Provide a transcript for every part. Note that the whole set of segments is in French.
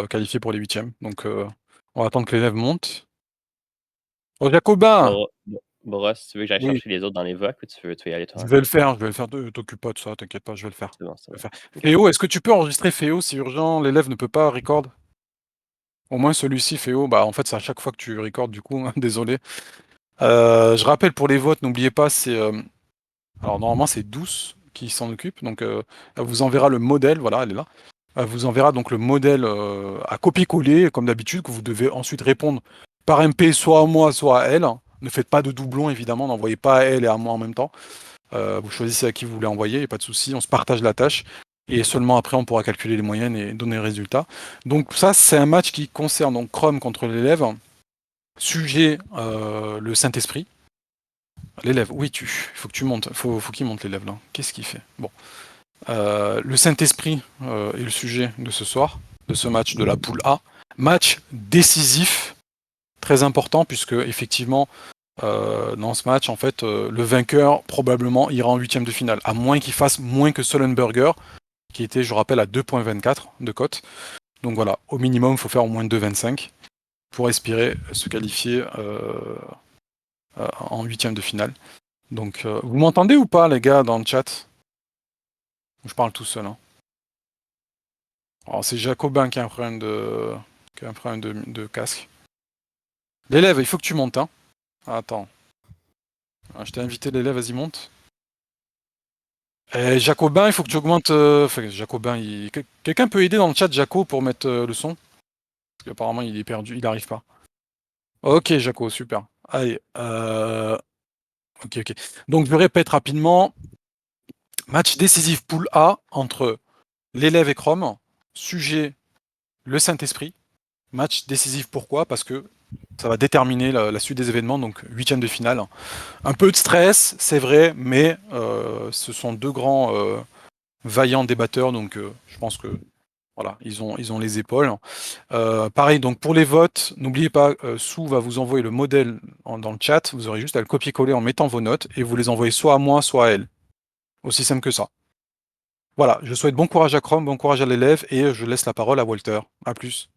qualifiés pour les huitièmes. Donc, on va attendre que l'élève monte. Oh Jacobin! Boros, tu veux que j'aille Oui, chercher les autres dans les vocs ou tu veux y aller je toi? vais le faire, t'occupe pas de ça, t'inquiète pas, je vais le faire. C'est bon, c'est Je vais bon. le faire. OK. Féo, est-ce que tu peux enregistrer Féo? C'est urgent, l'élève ne peut pas record. Au moins celui-ci, Féo, bah en fait c'est à chaque fois que tu recordes du coup, désolé. Je rappelle pour les votes, n'oubliez pas, alors normalement c'est Douce qui s'en occupe, donc elle vous enverra le modèle, voilà, elle est là. Elle vous enverra donc le modèle à copier-coller, comme d'habitude, que vous devez ensuite répondre par MP, soit à moi, soit à elle. Ne faites pas de doublons, évidemment, n'envoyez pas à elle et à moi en même temps. Vous choisissez à qui vous voulez envoyer, et pas de souci, on se partage la tâche. Et seulement après, on pourra calculer les moyennes et donner le résultat. Donc ça, c'est un match qui concerne donc Chrome contre l'élève. Sujet, le Saint-Esprit. L'élève, oui, il faut que tu montes. Faut qu'il monte l'élève là. Qu'est-ce qu'il fait? Bon. Le Saint-Esprit est le sujet de ce soir, de ce match de la poule A. Match décisif, très important, puisque effectivement, dans ce match, en fait, le vainqueur probablement ira en huitième de finale, à moins qu'il fasse moins que Sullenberger, qui était, je rappelle, à 2,24 de cote. Donc voilà, au minimum, il faut faire au moins 2,25 pour espérer se qualifier en huitième de finale. Donc, vous m'entendez ou pas, les gars, dans le chat? Je parle tout seul. Hein. Alors, c'est Jacobin qui a un problème de casque. L'élève, il faut que tu montes. Hein. Attends. Je t'ai invité, l'élève, vas-y, monte. Jacobin, il faut que tu augmentes. Enfin, Jacobin, quelqu'un peut aider dans le chat Jaco pour mettre le son? Parce qu'apparemment, il est perdu, il n'arrive pas. Ok, Jaco, super. Allez. Ok, ok. Donc, je répète rapidement. Match décisif poule A entre l'élève et Chrome. Sujet, le Saint-Esprit. Match décisif pourquoi? Parce que ça va déterminer la suite des événements, donc huitième de finale. Un peu de stress, c'est vrai, mais ce sont deux grands vaillants débatteurs, donc je pense que voilà, ils ont les épaules. Pareil, donc pour les votes, n'oubliez pas, Sou va vous envoyer le modèle dans le chat. Vous aurez juste à le copier-coller en mettant vos notes et vous les envoyez soit à moi, soit à elle. Aussi simple que ça. Voilà, je souhaite bon courage à Chrome, bon courage à l'élève et je laisse la parole à Walter. À plus.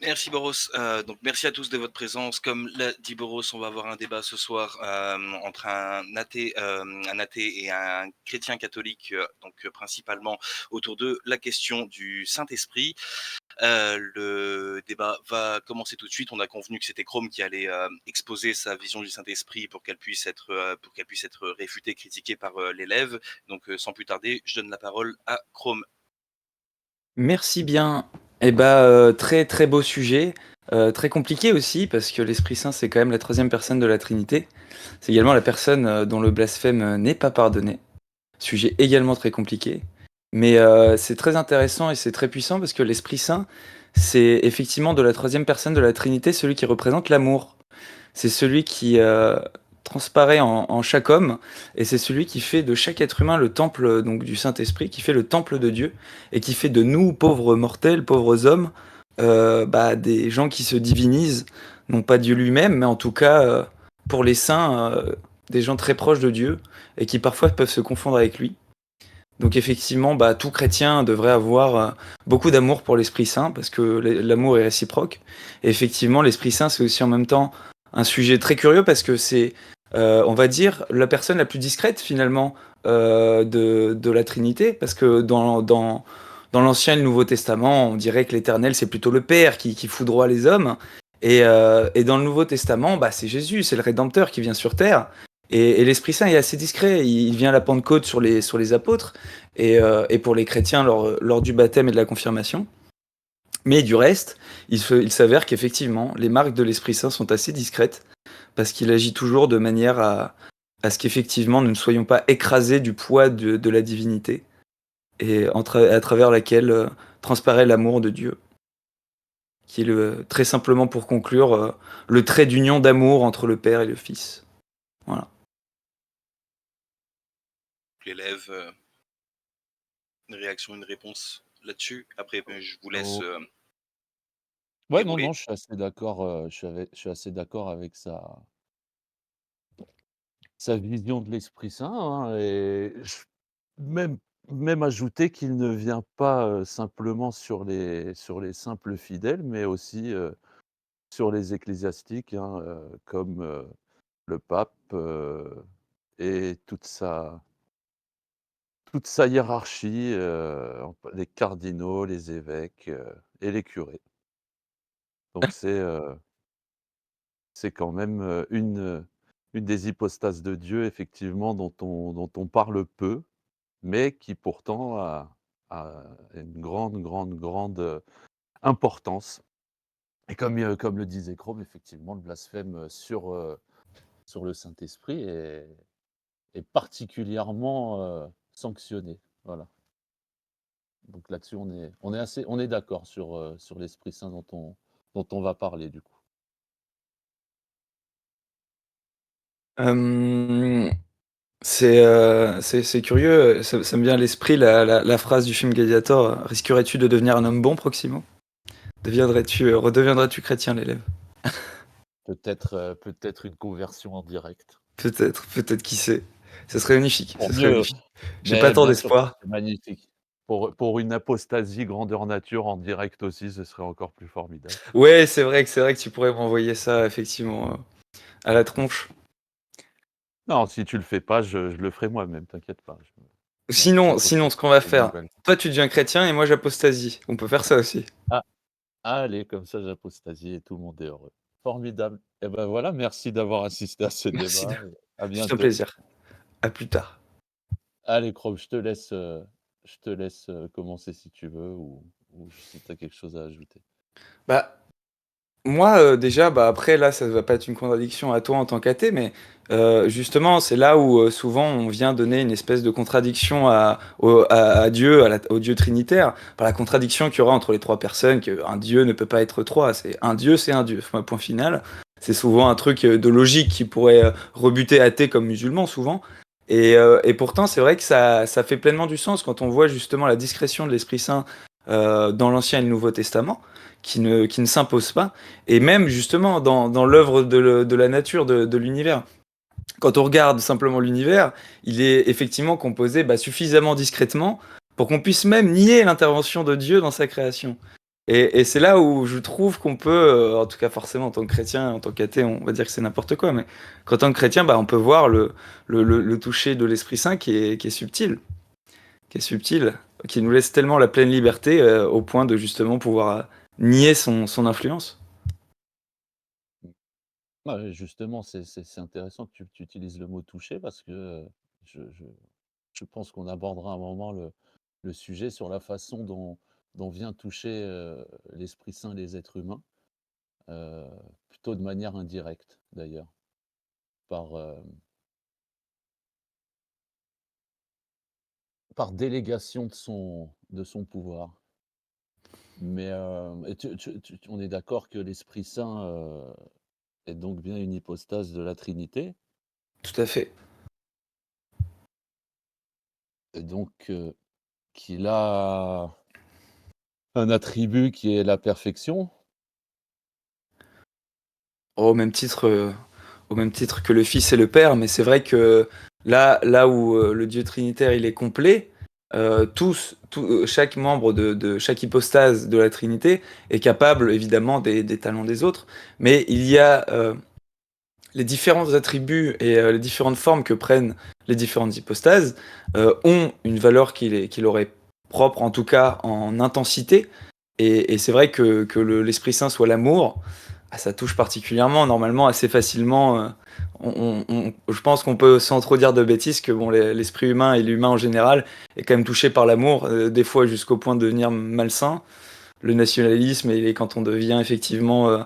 Merci Boros. Donc merci à tous de votre présence. Comme l'a dit Boros, on va avoir un débat ce soir entre un athée et un chrétien catholique, principalement autour de la question du Saint-Esprit. Le débat va commencer tout de suite. On a convenu que c'était Chrome qui allait exposer sa vision du Saint-Esprit pour qu'elle puisse être réfutée, critiquée par l'élève. Donc sans plus tarder, je donne la parole à Chrome. Merci bien. Eh ben, très très beau sujet, très compliqué aussi parce que l'Esprit Saint c'est quand même la troisième personne de la Trinité. C'est également la personne dont le blasphème n'est pas pardonné. Sujet également très compliqué, mais c'est très intéressant et c'est très puissant parce que l'Esprit Saint c'est effectivement de la troisième personne de la Trinité celui qui représente l'amour. C'est celui qui transparaît en chaque homme, et c'est celui qui fait de chaque être humain le temple donc du Saint-Esprit, qui fait le temple de Dieu, et qui fait de nous, pauvres mortels, pauvres hommes, des gens qui se divinisent, non pas Dieu lui-même, mais en tout cas, pour les saints, des gens très proches de Dieu, et qui parfois peuvent se confondre avec lui. Donc effectivement, tout chrétien devrait avoir beaucoup d'amour pour l'Esprit Saint, parce que l'amour est réciproque. Et effectivement, l'Esprit Saint, c'est aussi en même temps un sujet très curieux, parce que c'est, on va dire, la personne la plus discrète finalement de la Trinité, parce que dans l'Ancien et le Nouveau Testament, on dirait que l'Éternel, c'est plutôt le Père qui foudroie les hommes. Et dans le Nouveau Testament, c'est Jésus, c'est le Rédempteur qui vient sur Terre. Et l'Esprit Saint est assez discret. Il vient à la Pentecôte sur les apôtres et pour les chrétiens lors du baptême et de la confirmation. Mais du reste, il s'avère qu'effectivement, les marques de l'Esprit Saint sont assez discrètes parce qu'il agit toujours de manière à ce qu'effectivement nous ne soyons pas écrasés du poids de la divinité et à travers laquelle transparaît l'amour de Dieu, qui est très simplement pour conclure le trait d'union d'amour entre le Père et le Fils. Voilà. L'élève, une réaction, une réponse là-dessus. Après, je vous laisse Oh. Ouais, non, dérouler. je suis assez d'accord, je suis assez d'accord avec sa vision de l'Esprit Saint, hein, et même même ajouter qu'il ne vient pas, simplement sur les simples fidèles, mais aussi, sur les ecclésiastiques, hein, comme, le pape, et toute sa hiérarchie, les cardinaux, les évêques, et les curés. Donc c'est quand même, une des hypostases de Dieu effectivement dont on parle peu, mais qui pourtant a une grande, grande, grande, importance. Et comme le disait Chrome, effectivement, le blasphème, sur le Saint-Esprit est particulièrement, sanctionné. Voilà. Donc là-dessus, on est d'accord sur l'Esprit Saint dont on va parler du coup. Hem, c'est curieux, ça me vient à l'esprit la phrase du film Gladiator, «Risquerais-tu de devenir un homme bon, Proximo? Redeviendrais-tu chrétien, l'élève?» Peut-être une conversion en direct. Peut-être, qui sait? Ce serait magnifique, Pour ce serait mieux, magnifique. J'ai pas mais tant bien sûr que d'espoir. c'est magnifique. Pour une apostasie grandeur nature en direct aussi, ce serait encore plus formidable. Ouais, c'est vrai que tu pourrais m'envoyer ça effectivement, à la tronche. Non, si tu le fais pas, je le ferai moi-même, t'inquiète pas. Sinon J'apostasie ce qu'on va des faire, nouvelles. toi tu deviens chrétien et moi j'apostasie. On peut faire ça aussi. Ah, allez, comme ça j'apostasie et tout le monde est heureux. Formidable. Et ben voilà, merci d'avoir assisté à ce Merci de débat et à C'est un bientôt. plaisir. À plus tard. Allez Chrome, je te laisse, commencer si tu veux ou si tu as quelque chose à ajouter. Bah, moi, déjà, bah, après là, ça va pas être une contradiction à toi en tant qu'athée, mais justement, c'est là où, souvent on vient donner une espèce de contradiction à Dieu, au Dieu trinitaire, par la contradiction qu'il y aura entre les 3 personnes, qu'un Dieu ne peut pas être 3. C'est un Dieu, point final. C'est souvent un truc, de logique qui pourrait, rebuter athée comme musulman souvent et pourtant c'est vrai que ça fait pleinement du sens quand on voit justement la discrétion de l'Esprit Saint, dans l'Ancien et le Nouveau Testament, qui ne s'impose pas, et même justement dans l'œuvre de la nature, de l'univers. Quand on regarde simplement l'univers, il est effectivement composé suffisamment discrètement pour qu'on puisse même nier l'intervention de Dieu dans sa création. Et c'est là où je trouve qu'on peut, en tout cas forcément en tant que chrétien, en tant qu'athée, on va dire que c'est n'importe quoi, mais qu'en tant que chrétien, on peut voir le toucher de l'Esprit Saint qui est subtil, qui nous laisse tellement la pleine liberté, au point de justement pouvoir nier son influence. Ouais, justement, c'est intéressant que tu utilises le mot toucher parce que, je pense qu'on abordera un moment le sujet sur la façon dont vient toucher, l'Esprit Saint les êtres humains, heu, plutôt de manière indirecte d'ailleurs, par, par délégation de son pouvoir. Mais, et on est d'accord que l'Esprit Saint, est donc bien une hypostase de la Trinité Tout à fait. et donc, qu'il a un attribut qui est la perfection. Au même titre, au même titre que le Fils et le Père, mais c'est vrai que là où le Dieu trinitaire il est complet, chaque membre de chaque hypostase de la Trinité est capable évidemment des talents des autres, mais il y a les différents attributs et les différentes formes que prennent les différentes hypostases ont une valeur qui leur est propre, en tout cas en intensité, et c'est vrai que l'Esprit Saint soit l'amour. Ça touche particulièrement, normalement, assez facilement. Je pense qu'on peut, sans trop dire de bêtises, que bon, l'esprit humain et l'humain en général est quand même touché par l'amour, des fois jusqu'au point de devenir malsain. Le nationalisme et quand on devient effectivement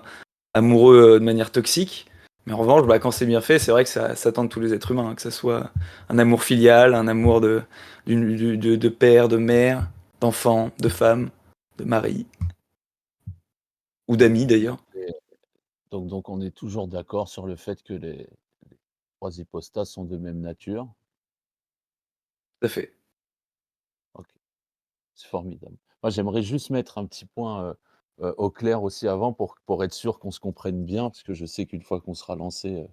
amoureux de manière toxique. Mais en revanche, quand c'est bien fait, c'est vrai que ça tente tous les êtres humains, hein, que ce soit un amour filial, un amour de père, de mère, d'enfant, de femme, de mari, ou d'amis d'ailleurs. Et donc on est toujours d'accord sur le fait que les 3 hypostases sont de même nature? Tout à fait. OK, c'est formidable. Moi, j'aimerais juste mettre un petit point, au clair aussi avant pour être sûr qu'on se comprenne bien, parce que je sais qu'une fois qu'on sera lancé,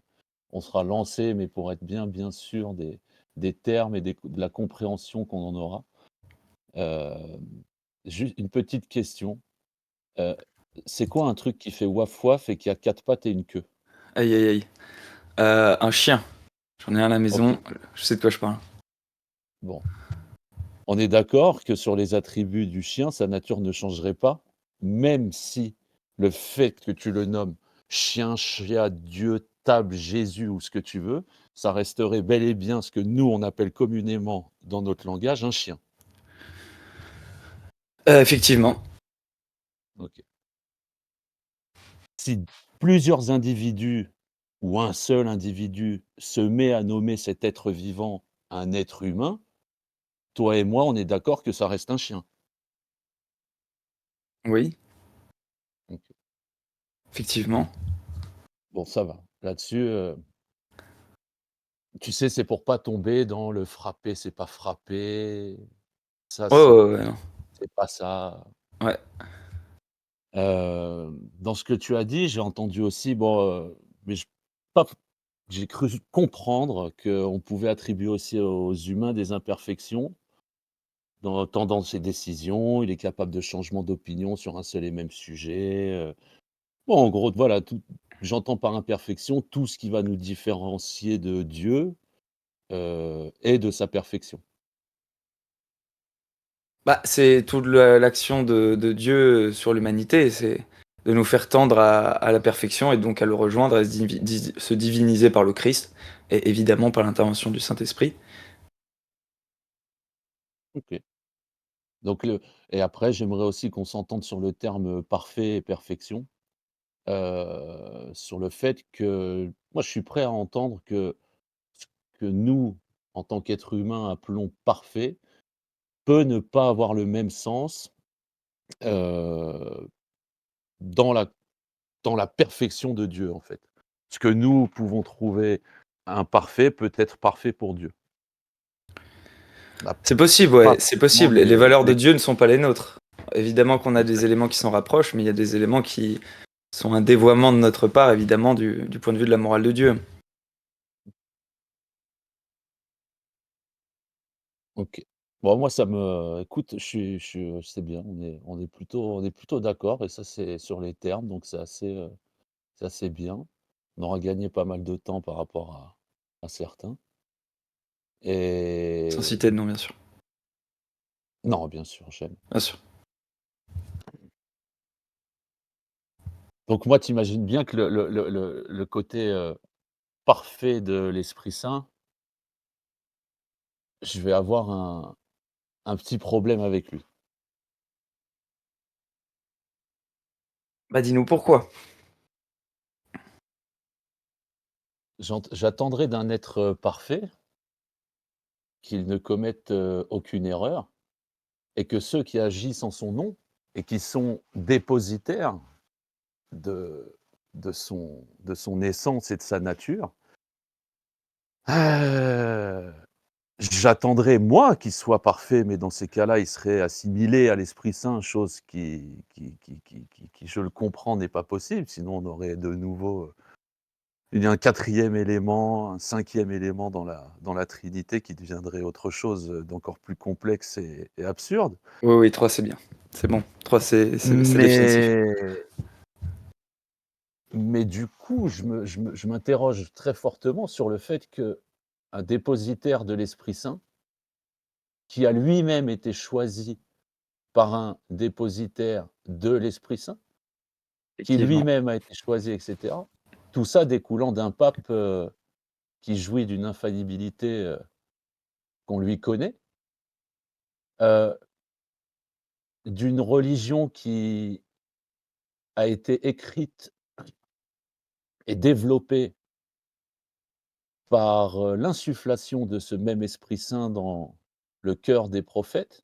on sera lancé, mais pour être bien, bien sûr des termes et de la compréhension qu'on en aura. Juste une petite question. Heu, c'est quoi un truc qui fait waf waf et qui a 4 pattes et une queue? Aïe, aïe, aïe. Un chien. J'en ai un à la OK, maison, je sais de quoi je parle. bon. On est d'accord que sur les attributs du chien, sa nature ne changerait pas, même si le fait que tu le nommes chien, chia, Dieu, table, Jésus ou ce que tu veux, ça resterait bel et bien ce que nous on appelle communément dans notre langage un chien. Effectivement. OK. Si plusieurs individus ou un seul individu se met à nommer cet être vivant un être humain, toi et moi, on est d'accord que ça reste un chien. Oui, OK. effectivement. Bon, ça va. Là-dessus, tu sais, c'est pour pas tomber dans le frapper, c'est pas frapper, ça, Ouais, ouais, ouais, non. c'est pas ça. Ouais. Dans ce que tu as dit, j'ai entendu aussi, bon, mais pas j'ai cru comprendre qu'on pouvait attribuer aussi aux humains des imperfections dans ses décisions. Il est capable de changement d'opinion sur un seul et même sujet, bon, en gros, voilà, tout j'entends par imperfection tout ce qui va nous différencier de Dieu, et de sa perfection. Bah, c'est toute l'action de Dieu sur l'humanité, c'est de nous faire tendre à la perfection et donc à le rejoindre, à se diviniser par le Christ et évidemment par l'intervention du Saint-Esprit. OK. Donc le et après, j'aimerais aussi qu'on s'entende sur le terme, parfait et perfection, sur le fait que moi, je suis prêt à entendre que ce que nous, en tant qu'êtres humains, appelons parfait, peut ne pas avoir le même sens, heu, dans la dans la perfection de Dieu, en fait. Ce que nous pouvons trouver imparfait peut être parfait pour Dieu. Bah, C'est possible, pas ouais, c'est forcément possible. Les valeurs de les Dieu ne sont pas les nôtres. Évidemment qu'on a des exact éléments qui s'en rapprochent, mais il y a des éléments qui sont un dévoiement de notre part, évidemment, du point de vue de la morale de Dieu. OK. Bon, moi, ça me écoute, c'est bien, on est plutôt d'accord et ça, c'est sur les termes, donc c'est assez bien. On aura gagné pas mal de temps par rapport à certains Sans et citer de nom, bien sûr. non, bien sûr, j'aime. Bien sûr. Donc moi, tu imagines bien que le côté, parfait de l'Esprit Saint, je vais avoir un petit problème avec lui. Bah, dis-nous pourquoi. J'attendrai d'un être, parfait qu'il ne commette, aucune erreur. Et que ceux qui agissent en son nom et qui sont dépositaires de de son essence et de sa nature, heu, j'attendrai moi qu'il soit parfait, mais dans ces cas-là, il serait assimilé à l'Esprit Saint, chose qui je le comprends n'est pas possible, sinon on aurait de nouveau, il y a un quatrième élément, un cinquième élément dans la Trinité qui deviendrait autre chose, d'encore plus complexe et absurde. Oui, oui, 3 c'est bien. C'est bon. 3 c'est définitif. Mais Mais du coup, je m'interroge très fortement sur le fait qu'un dépositaire de l'Esprit Saint, qui a lui-même été choisi par un dépositaire de l'Esprit Saint, qui Effectivement. lui-même a été choisi et cetera, tout ça découlant d'un pape, qui jouit d'une infaillibilité, qu'on lui connaît, heu, d'une religion qui a été écrite et développée par, l'insufflation de ce même Esprit Saint dans le cœur des prophètes.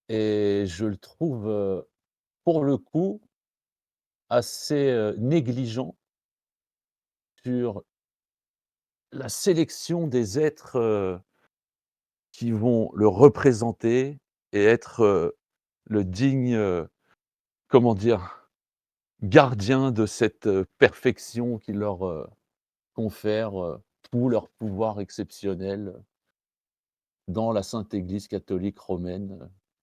Et je le trouve, pour le coup, assez, négligent sur la sélection des êtres, qui vont le représenter et être, le digne, comment dire? Gardien de cette, perfection qui leur, confère, tout leur pouvoir exceptionnel. dans la Sainte Église catholique romaine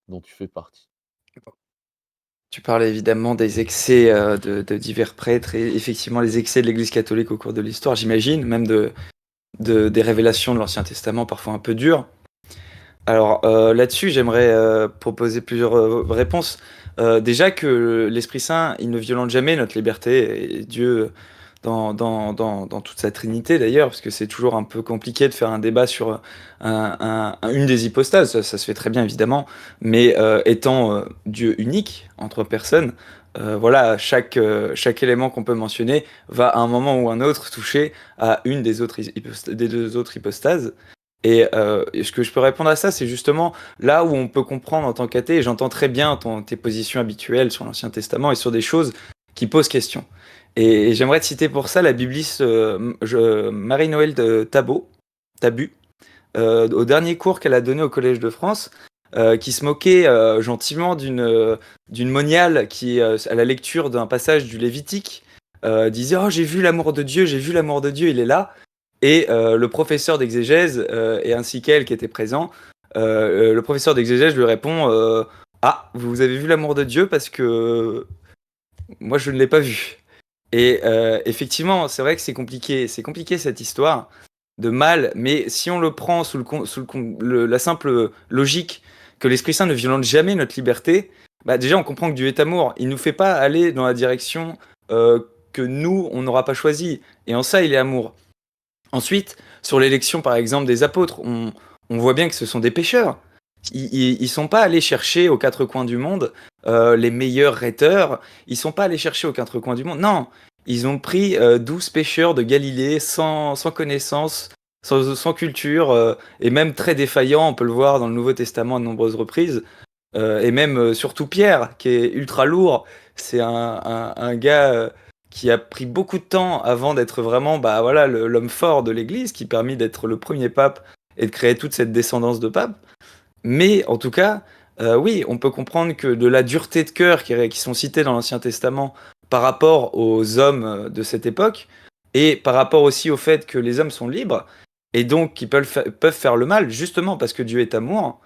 dont tu fais partie. Tu parles évidemment des excès de divers prêtres et effectivement les excès de l'Église catholique au cours de l'histoire, j'imagine, même des révélations de l'Ancien Testament parfois un peu dures. Alors là-dessus, j'aimerais proposer plusieurs réponses. Déjà que l'Esprit Saint, il ne violente jamais notre liberté, et Dieu, dans toute sa Trinité d'ailleurs, parce que c'est toujours un peu compliqué de faire un débat sur une des hypostases, ça se fait très bien évidemment, mais étant Dieu unique entre personnes, voilà, chaque élément qu'on peut mentionner va à un moment ou un autre toucher à une des deux autres hypostases. Et ce que je peux répondre à ça, c'est justement là où on peut comprendre en tant qu'athée, et j'entends très bien tes positions habituelles sur l'Ancien Testament et sur des choses qui posent question. Et j'aimerais te citer pour ça la bibliste Marie-Noël de Tabu, au dernier cours qu'elle a donné au Collège de France, qui se moquait gentiment d'une moniale qui, à la lecture d'un passage du Lévitique, disait «Oh, j'ai vu l'amour de Dieu, j'ai vu l'amour de Dieu, il est là». Et le professeur d'exégèse, et ainsi qu'elle qui était présent, le professeur d'exégèse lui répond «Ah, vous avez vu l'amour de Dieu parce que moi je ne l'ai pas vu». Et effectivement, c'est vrai que c'est compliqué cette histoire de mal, mais si on le prend sous la simple logique que l'Esprit Saint ne violente jamais notre liberté, bah déjà on comprend que Dieu est amour. Il ne nous fait pas aller dans la direction que nous, on n'aura pas choisi. Et en ça, il est amour. Ensuite, sur l'élection par exemple des apôtres, on voit bien que ce sont des pécheurs. Ils sont pas allés chercher aux quatre coins du monde les meilleurs rhéteurs. Ils sont pas allés chercher aux quatre coins du monde. Non, ils ont pris 12 pêcheurs de Galilée sans connaissance, sans culture, et même très défaillants. On peut le voir dans le Nouveau Testament à de nombreuses reprises. Et même surtout Pierre, qui est ultra lourd. C'est un gars qui a pris beaucoup de temps avant d'être vraiment bah, voilà, l'homme fort de l'Église, qui permis d'être le premier pape et de créer toute cette descendance de papes. Mais en tout cas, oui, on peut comprendre que de la dureté de cœur qui sont cités dans l'Ancien Testament par rapport aux hommes de cette époque, et par rapport aussi au fait que les hommes sont libres, et donc qu'ils peuvent faire le mal, justement parce que Dieu est amour,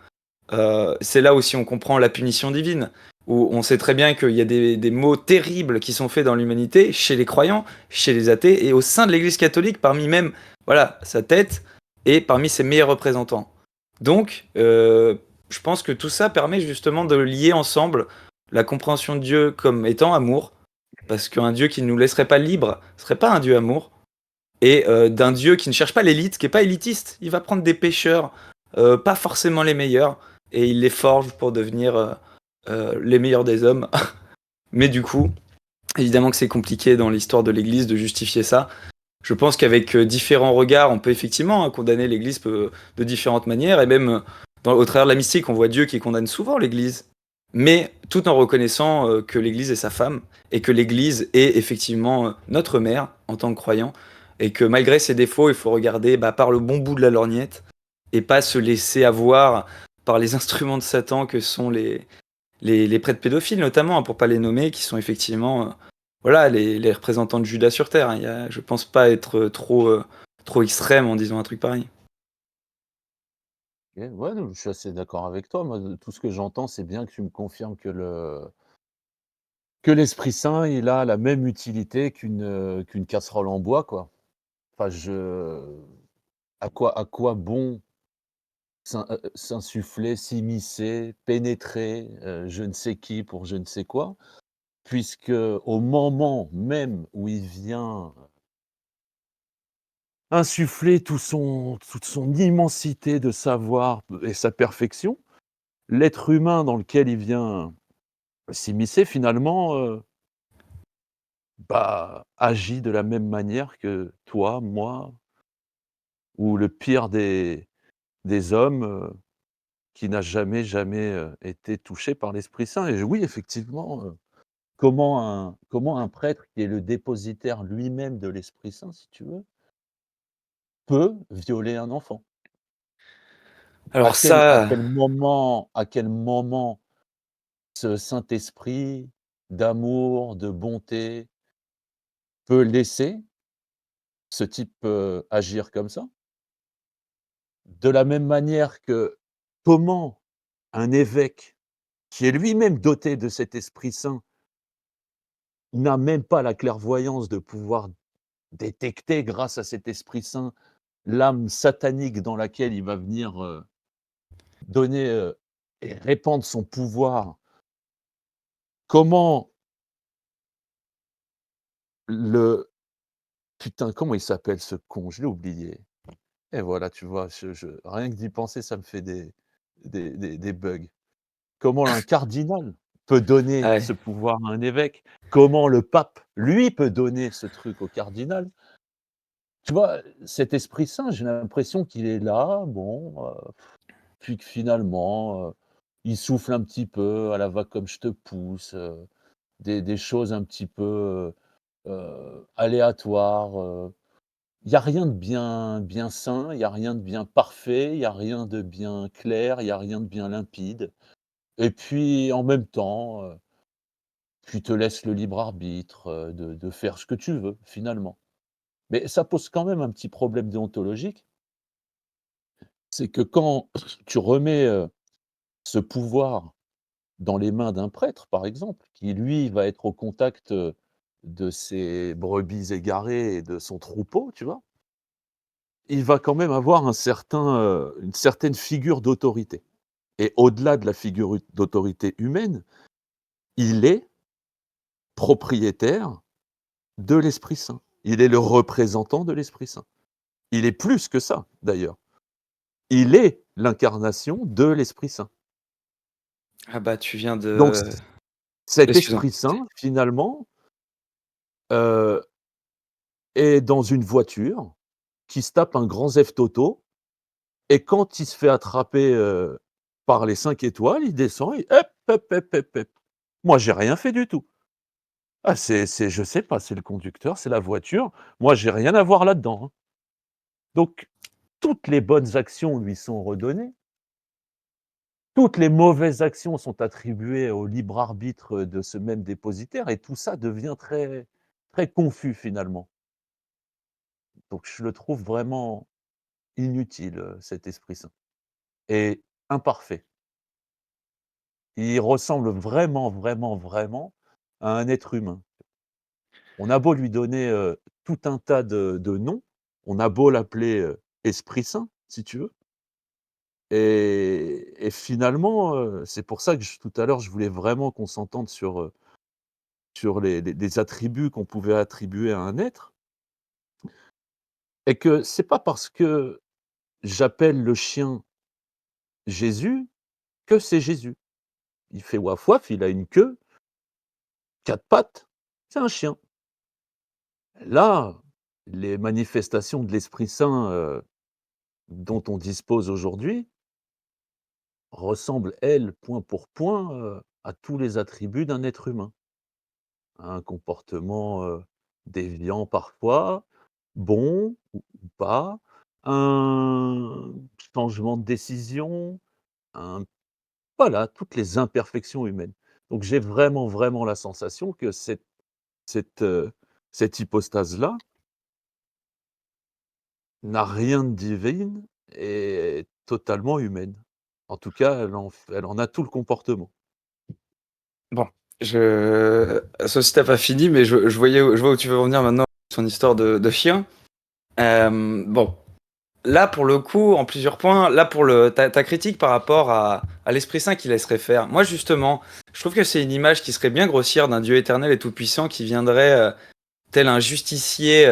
c'est là aussi on comprend la punition divine, où on sait très bien qu'il y a des maux terribles qui sont faits dans l'humanité, chez les croyants, chez les athées, et au sein de l'Église catholique, parmi même voilà, sa tête, et parmi ses meilleurs représentants. Donc, je pense que tout ça permet justement de lier ensemble la compréhension de Dieu comme étant amour, parce qu'un Dieu qui ne nous laisserait pas libres serait pas un Dieu amour, et d'un Dieu qui ne cherche pas l'élite, qui est pas élitiste. Il va prendre des pécheurs, pas forcément les meilleurs, et il les forge pour devenir les meilleurs des hommes. Mais du coup, évidemment que c'est compliqué dans l'histoire de l'Église de justifier ça. Je pense qu'avec différents regards, on peut effectivement condamner l'Église de différentes manières, et même au travers de la mystique, on voit Dieu qui condamne souvent l'Église, mais tout en reconnaissant que l'Église est sa femme, et que l'Église est effectivement notre mère en tant que croyant, et que malgré ses défauts, il faut regarder bah, par le bon bout de la lorgnette, et pas se laisser avoir par les instruments de Satan que sont les prêtres pédophiles notamment, hein, pour pas les nommer, qui sont effectivement voilà, les représentants de Judas sur Terre. Hein. Je pense pas être trop extrême en disant un truc pareil. Ok, ouais, non, je suis assez d'accord avec toi. Moi, tout ce que j'entends, c'est bien que tu me confirmes que l'Esprit Saint, il a la même utilité qu'une casserole en bois, quoi. Enfin, à quoi bon s'insuffler, s'immiscer, pénétrer, je ne sais qui pour je ne sais quoi, puisque au moment même où il vient insuffler toute son immensité de savoir et sa perfection, l'être humain dans lequel il vient s'immiscer finalement, bah, agit de la même manière que toi, moi ou le pire des hommes, qui n'a jamais, été touché par l'Esprit Saint et oui, effectivement, comment un prêtre qui est le dépositaire lui-même de l'Esprit Saint, si tu veux, peut violer un enfant? À Alors quel à ça, quel moment ce Saint-Esprit d'amour, de bonté peut laisser ce type, agir comme ça? De la même manière que comment un évêque, qui est lui-même doté de cet Esprit Saint, n'a même pas la clairvoyance de pouvoir détecter grâce à cet Esprit Saint l'âme satanique dans laquelle il va venir donner et répandre son pouvoir. Comment le putain, comment il s'appelle ce con? Je l'ai oublié. Et voilà, tu vois, rien que d'y penser, ça me fait des bugs. Comment un cardinal peut Ah donner ouais. ce pouvoir à un évêque? Comment le pape, lui, peut donner ce truc au cardinal? Tu vois, cet Esprit Saint, j'ai l'impression qu'il est là, bon, puis que finalement, il souffle un petit peu à la va comme je te pousse, des choses un petit peu, aléatoires. Il y a rien de bien sain, il y a rien de bien parfait, il y a rien de bien clair, il y a rien de bien limpide et puis en même temps, tu te laisses le libre arbitre, de faire ce que tu veux, finalement. Mais ça pose quand même un petit problème déontologique, c'est que quand tu remets, ce pouvoir dans les mains d'un prêtre, par exemple, qui lui va être au contact, de ses brebis égarées et de son troupeau, tu vois? Il va quand même avoir une certaine figure d'autorité et au-delà de la figure d'autorité humaine, il est propriétaire de l'Esprit Saint. Il est le représentant de l'Esprit Saint. Il est plus que ça, d'ailleurs. Il est l'incarnation de l'Esprit Saint. Ah bah, tu viens Donc de cet excuse-moi. Esprit Saint, finalement, heu, est dans une voiture qui se tape un grand Zef Toto et quand il se fait attraper, par les 5 étoiles, il descend et hop, hop, hop, hop, hop. Moi, j'ai rien fait du tout. Ah, c'est je sais pas, c'est le conducteur, c'est la voiture. Moi, j'ai rien à voir là-dedans, hein. Donc toutes les bonnes actions lui sont redonnées. Toutes les mauvaises actions sont attribuées au libre arbitre de ce même dépositaire et tout ça devient très, très confus finalement. Donc je le trouve vraiment inutile, cet Esprit Saint et imparfait. Il ressemble vraiment, vraiment, vraiment à un être humain. On a beau lui donner, tout un tas de noms, on a beau l'appeler, Esprit Saint, si tu veux et finalement, c'est pour ça que tout à l'heure, je voulais vraiment qu'on s'entende sur les attributs qu'on pouvait attribuer à un être et que c'est pas parce que j'appelle le chien Jésus que c'est Jésus. Il fait waf waf, il a une queue, 4 pattes, c'est un chien. Là, les manifestations de l'Esprit Saint, dont on dispose aujourd'hui ressemblent, elles, point pour point, à tous les attributs d'un être humain. Un comportement, déviant parfois, bon ou pas, un changement de décision, un voilà, toutes les imperfections humaines. Donc j'ai vraiment, vraiment la sensation que cette, heu, cette hypostase-là n'a rien de divine et est totalement humaine. En tout cas, elle en a tout le comportement. Bon, sauf si tu pas fini, mais je vois où tu veux revenir maintenant, son histoire de chien. Bon, là, pour le coup, en plusieurs points, là, pour ta critique par rapport à l'Esprit Saint qui laisserait faire. Moi, justement, je trouve que c'est une image qui serait bien grossière d'un Dieu éternel et tout-puissant qui viendrait, tel un justicier,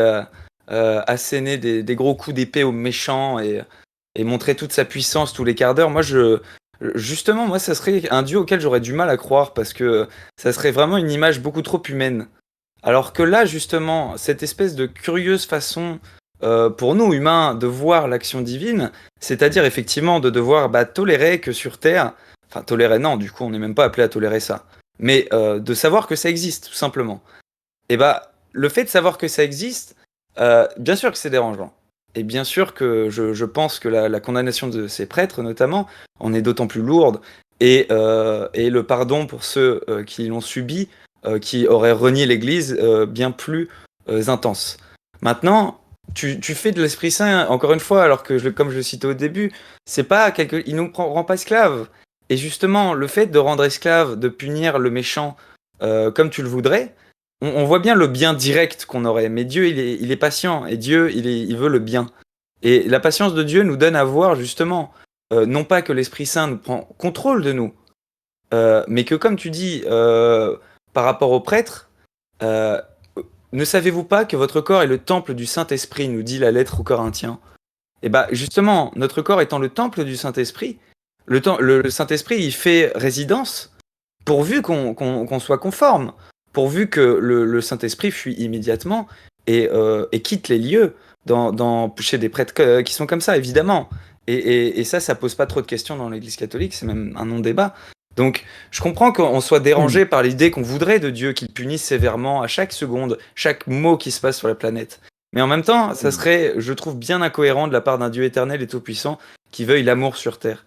asséner des gros coups d'épée aux méchants et montrer toute sa puissance tous les quarts d'heure. Justement, moi, ça serait un Dieu auquel j'aurais du mal à croire parce que ça serait vraiment une image beaucoup trop humaine. Alors que là, justement, cette espèce de curieuse façon pour nous, humains, de voir l'action divine, c'est-à-dire effectivement de devoir tolérer que sur Terre, enfin tolérer non, du coup on n'est même pas appelé à tolérer ça, mais de savoir que ça existe, tout simplement. Et le fait de savoir que ça existe, bien sûr que c'est dérangeant. Et bien sûr que je pense que la condamnation de ces prêtres, notamment, en est d'autant plus lourde, et le pardon pour ceux qui l'ont subi, qui auraient renié l'Église, bien plus intense. Maintenant, tu fais de l'Esprit Saint, encore une fois, alors que, comme je le citais au début, c'est pas il nous rend pas esclaves. Et justement, le fait de rendre esclave, de punir le méchant comme tu le voudrais, on voit bien le bien direct qu'on aurait. Mais Dieu, il est patient, et Dieu, il veut le bien. Et la patience de Dieu nous donne à voir justement, non pas que l'Esprit Saint nous prend contrôle de nous, mais que comme tu dis, par rapport au prêtre, euh, ne savez-vous pas que votre corps est le temple du Saint-Esprit, nous dit la lettre aux Corinthiens. Et bah justement, notre corps étant le temple du Saint-Esprit, le Saint-Esprit il fait résidence pourvu qu'on soit conforme, pourvu que le Saint-Esprit fuit immédiatement et quitte les lieux chez des prêtres qui sont comme ça, évidemment. Et ça pose pas trop de questions dans l'Église catholique, c'est même un non-débat. Donc, je comprends qu'on soit dérangé par l'idée qu'on voudrait de Dieu qu'il punisse sévèrement à chaque seconde, chaque mot qui se passe sur la planète. Mais en même temps, ça serait, je trouve, bien incohérent de la part d'un Dieu éternel et tout-puissant qui veuille l'amour sur terre.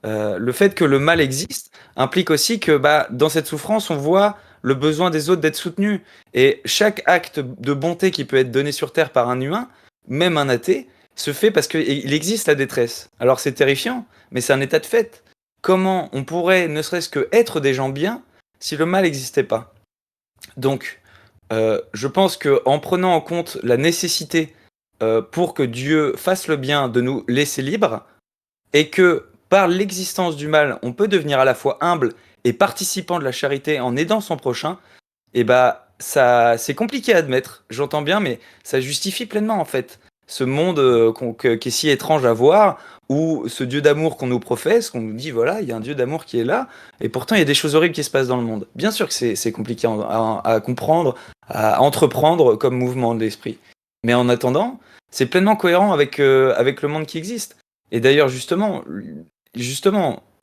Le fait que le mal existe implique aussi que dans cette souffrance, on voit le besoin des autres d'être soutenus. Et chaque acte de bonté qui peut être donné sur Terre par un humain, même un athée, se fait parce qu'il existe la détresse. Alors c'est terrifiant, mais c'est un état de fait. Comment on pourrait ne serait-ce que être des gens bien si le mal n'existait pas? Donc, je pense qu'en prenant en compte la nécessité pour que Dieu fasse le bien de nous laisser libres, et que par l'existence du mal, on peut devenir à la fois humble et participant de la charité en aidant son prochain, et ça c'est compliqué à admettre, j'entends bien, mais ça justifie pleinement en fait ce monde qui est si étrange à voir, ou ce Dieu d'amour qu'on nous professe, qu'on nous dit voilà, il y a un Dieu d'amour qui est là, et pourtant il y a des choses horribles qui se passent dans le monde. Bien sûr que c'est compliqué à comprendre, à entreprendre comme mouvement de l'esprit. Mais en attendant, c'est pleinement cohérent avec le monde qui existe. Et d'ailleurs, justement,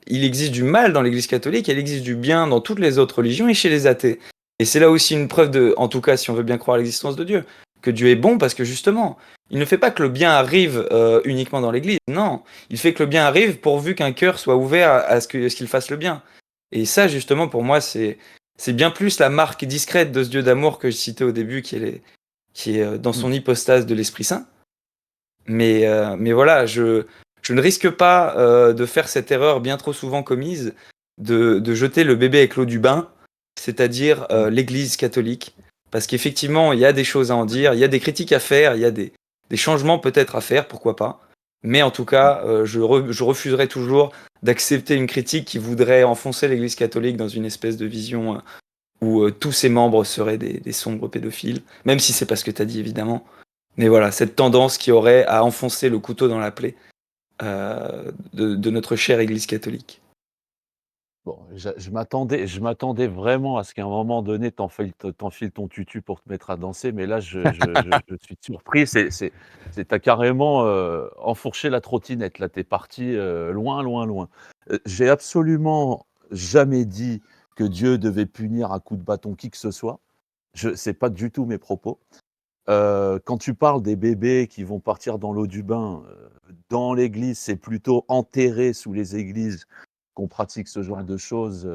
il existe du mal dans l'Église catholique, il existe du bien dans toutes les autres religions et chez les athées. Et c'est là aussi une preuve en tout cas, si on veut bien croire à l'existence de Dieu, que Dieu est bon parce que justement, il ne fait pas que le bien arrive uniquement dans l'Église. Non, il fait que le bien arrive pourvu qu'un cœur soit ouvert à ce qu'il fasse le bien. Et ça, justement, pour moi, c'est bien plus la marque discrète de ce Dieu d'amour que je citais au début, qui est dans son hypostase de l'Esprit Saint. Mais voilà, je ne risque pas de faire cette erreur bien trop souvent commise de jeter le bébé avec l'eau du bain, c'est-à-dire l'Église catholique. Parce qu'effectivement, il y a des choses à en dire, il y a des critiques à faire, il y a des changements peut-être à faire, pourquoi pas. Mais en tout cas, je refuserai toujours d'accepter une critique qui voudrait enfoncer l'Église catholique dans une espèce de vision où tous ses membres seraient des sombres pédophiles, même si c'est pas ce que tu as dit évidemment. Mais voilà, cette tendance qui aurait à enfoncer le couteau dans la plaie de notre chère Église catholique. Bon, je m'attendais vraiment à ce qu'à un moment donné, t'enfiles ton tutu pour te mettre à danser, mais là, je suis surpris. Tu as carrément enfourché la trottinette. Là, tu es parti loin, loin, loin. J'ai absolument jamais dit que Dieu devait punir à coups de bâton qui que ce soit. C'est pas du tout mes propos. Quand tu parles des bébés qui vont partir dans l'eau du bain, dans l'église, c'est plutôt enterré sous les églises qu'on pratique ce genre de choses,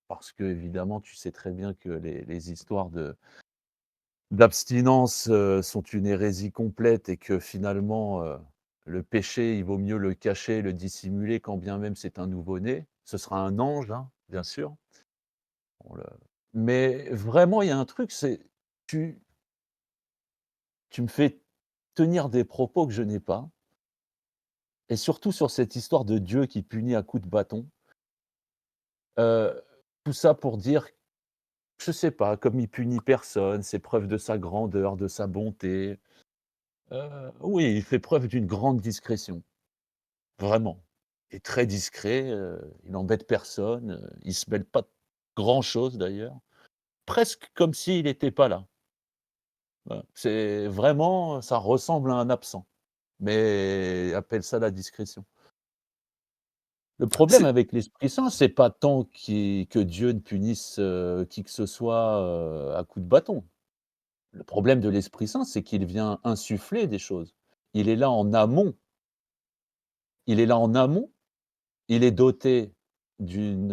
parce qu'évidemment, tu sais très bien que les histoires d'abstinence, sont une hérésie complète et que finalement, le péché, il vaut mieux le cacher, le dissimuler, quand bien même c'est un nouveau-né. Ce sera un ange, hein, bien sûr. On le Mais vraiment, il y a un truc, c'est tu tu me fais tenir des propos que je n'ai pas, et surtout sur cette histoire de Dieu qui punit à coups de bâton. Heu, Tout ça pour dire, je sais pas, comme il punit personne, c'est preuve de sa grandeur, de sa bonté. Oui, il fait preuve d'une grande discrétion, vraiment. Il est très discret, il embête personne, il se mêle pas de grand chose d'ailleurs, presque comme s'il n'était pas là. Voilà, c'est vraiment, ça ressemble à un absent, mais appelle ça la discrétion. Le problème C'est avec l'Esprit Saint, c'est pas tant que Dieu ne punisse, qui que ce soit, à coups de bâton. Le problème de l'Esprit Saint, c'est qu'il vient insuffler des choses. Il est là en amont. Il est là en amont, il est doté d'une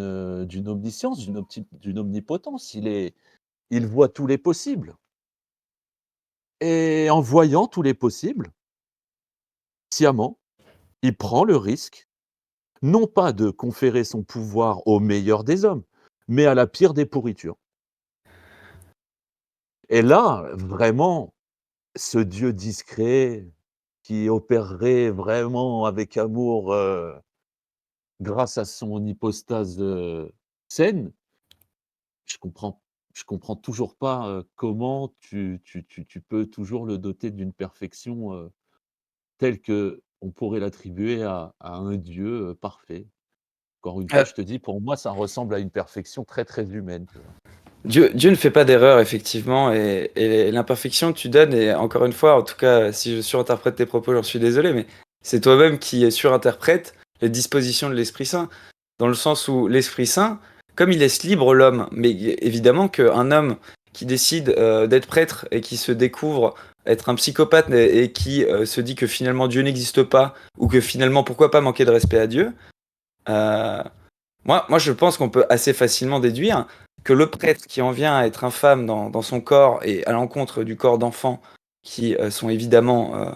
omniscience, d'une omnipotence. Il voit tous les possibles. Et en voyant tous les possibles, sciemment, il prend le risque, non pas de conférer son pouvoir au meilleur des hommes, mais à la pire des pourritures. Et là, vraiment, ce Dieu discret qui opérerait vraiment avec amour, grâce à son hypostase, saine, je comprends je comprends toujours pas, comment tu peux toujours le doter d'une perfection, telle qu'on pourrait l'attribuer à un Dieu, parfait. Encore une fois, Euh, je te dis, pour moi, ça ressemble à une perfection très, très humaine, tu vois? Dieu ne fait pas d'erreur, effectivement, et l'imperfection que tu donnes, et encore une fois, en tout cas, si je surinterprète tes propos, j'en suis désolé, mais c'est toi-même qui surinterprète les dispositions de l'Esprit Saint, dans le sens où l'Esprit Saint, comme il laisse libre l'homme, mais évidemment qu'un homme qui décide d'être prêtre et qui se découvre être un psychopathe et qui se dit que finalement Dieu n'existe pas, ou que finalement pourquoi pas manquer de respect à Dieu, euh, moi, je pense qu'on peut assez facilement déduire que le prêtre qui en vient à être infâme dans son corps et à l'encontre du corps d'enfants qui sont évidemment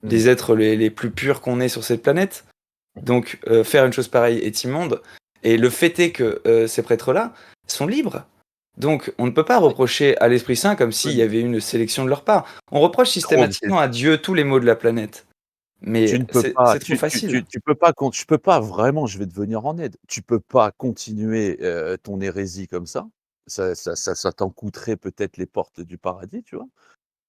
des êtres les plus purs qu'on ait sur cette planète, donc faire une chose pareille est immonde. Et le fait est que ces prêtres-là sont libres. Donc on ne peut pas reprocher à l'Esprit Saint comme s'il y avait une sélection de leur part. On reproche Non, mais systématiquement à Dieu tous les maux de la planète. tu Mais ne peux pas, c'est trop facile. tu peux pas je peux pas vraiment, je vais te venir en aide. Tu peux pas continuer, ton hérésie comme ça. Ça t'en coûterait peut-être les portes du paradis, tu vois?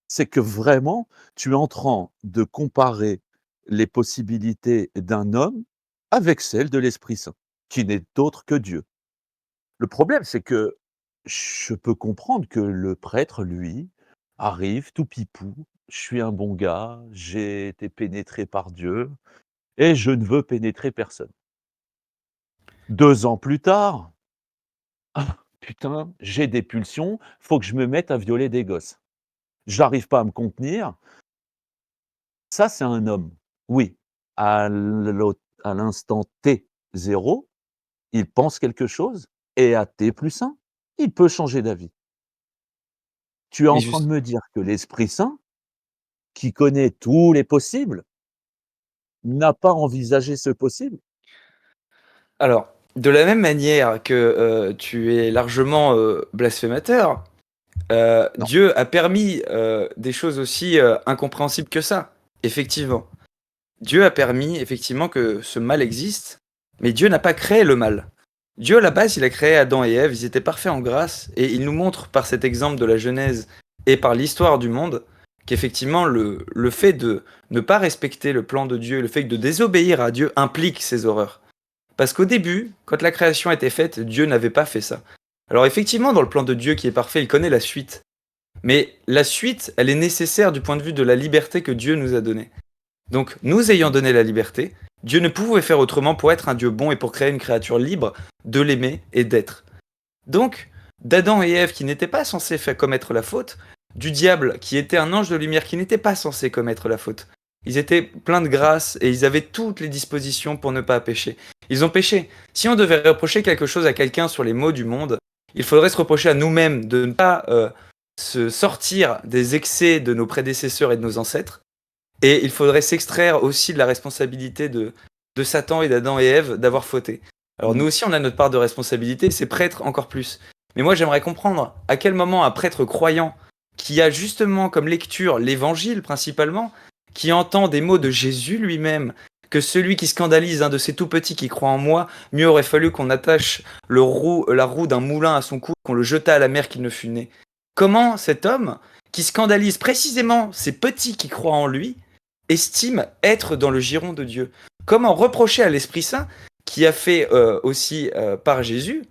C'est que vraiment, tu es en train de comparer les possibilités d'un homme avec celles de l'Esprit Saint, qui n'est autre que Dieu. Le problème, c'est que je peux comprendre que le prêtre, lui, arrive tout pipou: «Je suis un bon gars, j'ai été pénétré par Dieu et je ne veux pénétrer personne». 2 ans plus tard: «Ah putain, j'ai des pulsions, faut que je me mette à violer des gosses. J'arrive pas à me contenir». Ça, c'est un homme. Oui, à l'instant T0, il pense quelque chose et à T+1, il peut changer d'avis. Tu es Mais en train de juste. me dire que l'Esprit Saint, qui connaît tous les possibles, n'a pas envisagé ce possible? Alors, de la même manière que tu es largement blasphémateur, Non. Dieu a permis des choses aussi incompréhensibles que ça, effectivement. Dieu a permis effectivement que ce mal existe, mais Dieu n'a pas créé le mal. Dieu, à la base, il a créé Adam et Ève, ils étaient parfaits en grâce, et il nous montre par cet exemple de la Genèse et par l'histoire du monde qu'effectivement le fait de ne pas respecter le plan de Dieu, le fait de désobéir à Dieu implique ces horreurs. Parce qu'au début, quand la création a été faite, Dieu n'avait pas fait ça. Alors effectivement, dans le plan de Dieu qui est parfait, il connaît la suite. Mais la suite, elle est nécessaire du point de vue de la liberté que Dieu nous a donnée. Donc, nous ayant donné la liberté, Dieu ne pouvait faire autrement pour être un Dieu bon et pour créer une créature libre de l'aimer et d'être. Donc, d'Adam et Ève qui n'étaient pas censés faire commettre la faute, du diable qui était un ange de lumière qui n'était pas censé commettre la faute. Ils étaient pleins de grâce et ils avaient toutes les dispositions pour ne pas pécher. Ils ont péché. Si on devait reprocher quelque chose à quelqu'un sur les maux du monde, il faudrait se reprocher à nous-mêmes de ne pas se sortir des excès de nos prédécesseurs et de nos ancêtres. Et il faudrait s'extraire aussi de la responsabilité de Satan et d'Adam et Ève d'avoir fauté. Alors nous aussi, on a notre part de responsabilité, ces prêtres encore plus. Mais moi, j'aimerais comprendre à quel moment un prêtre croyant, qui a justement comme lecture l'évangile principalement, qui entend des mots de Jésus lui-même, que celui qui scandalise un de ces tout petits qui croit en moi, mieux aurait fallu qu'on attache la roue d'un moulin à son cou, qu'on le jetât à la mer qu'il ne fût né. Comment cet homme, qui scandalise précisément ces petits qui croient en lui, estime être dans le giron de Dieu? Comment reprocher à l'Esprit Saint, qui a fait aussi par Jésus,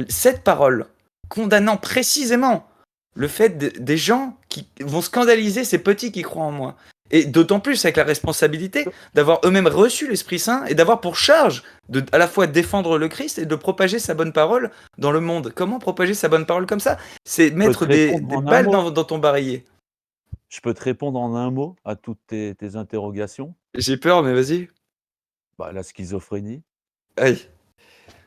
cette parole, condamnant précisément le fait des gens qui vont scandaliser ces petits qui croient en moi? Et d'autant plus avec la responsabilité d'avoir eux-mêmes reçu l'Esprit Saint et d'avoir pour charge de à la fois défendre le Christ et de propager sa bonne parole dans le monde. Comment propager sa bonne parole comme ça? C'est Je peux mettre te répondre des en un balles mot? dans ton barillet. Je peux te répondre en un mot à toutes tes interrogations? J'ai peur, mais vas-y. Bah, la schizophrénie. Aïe.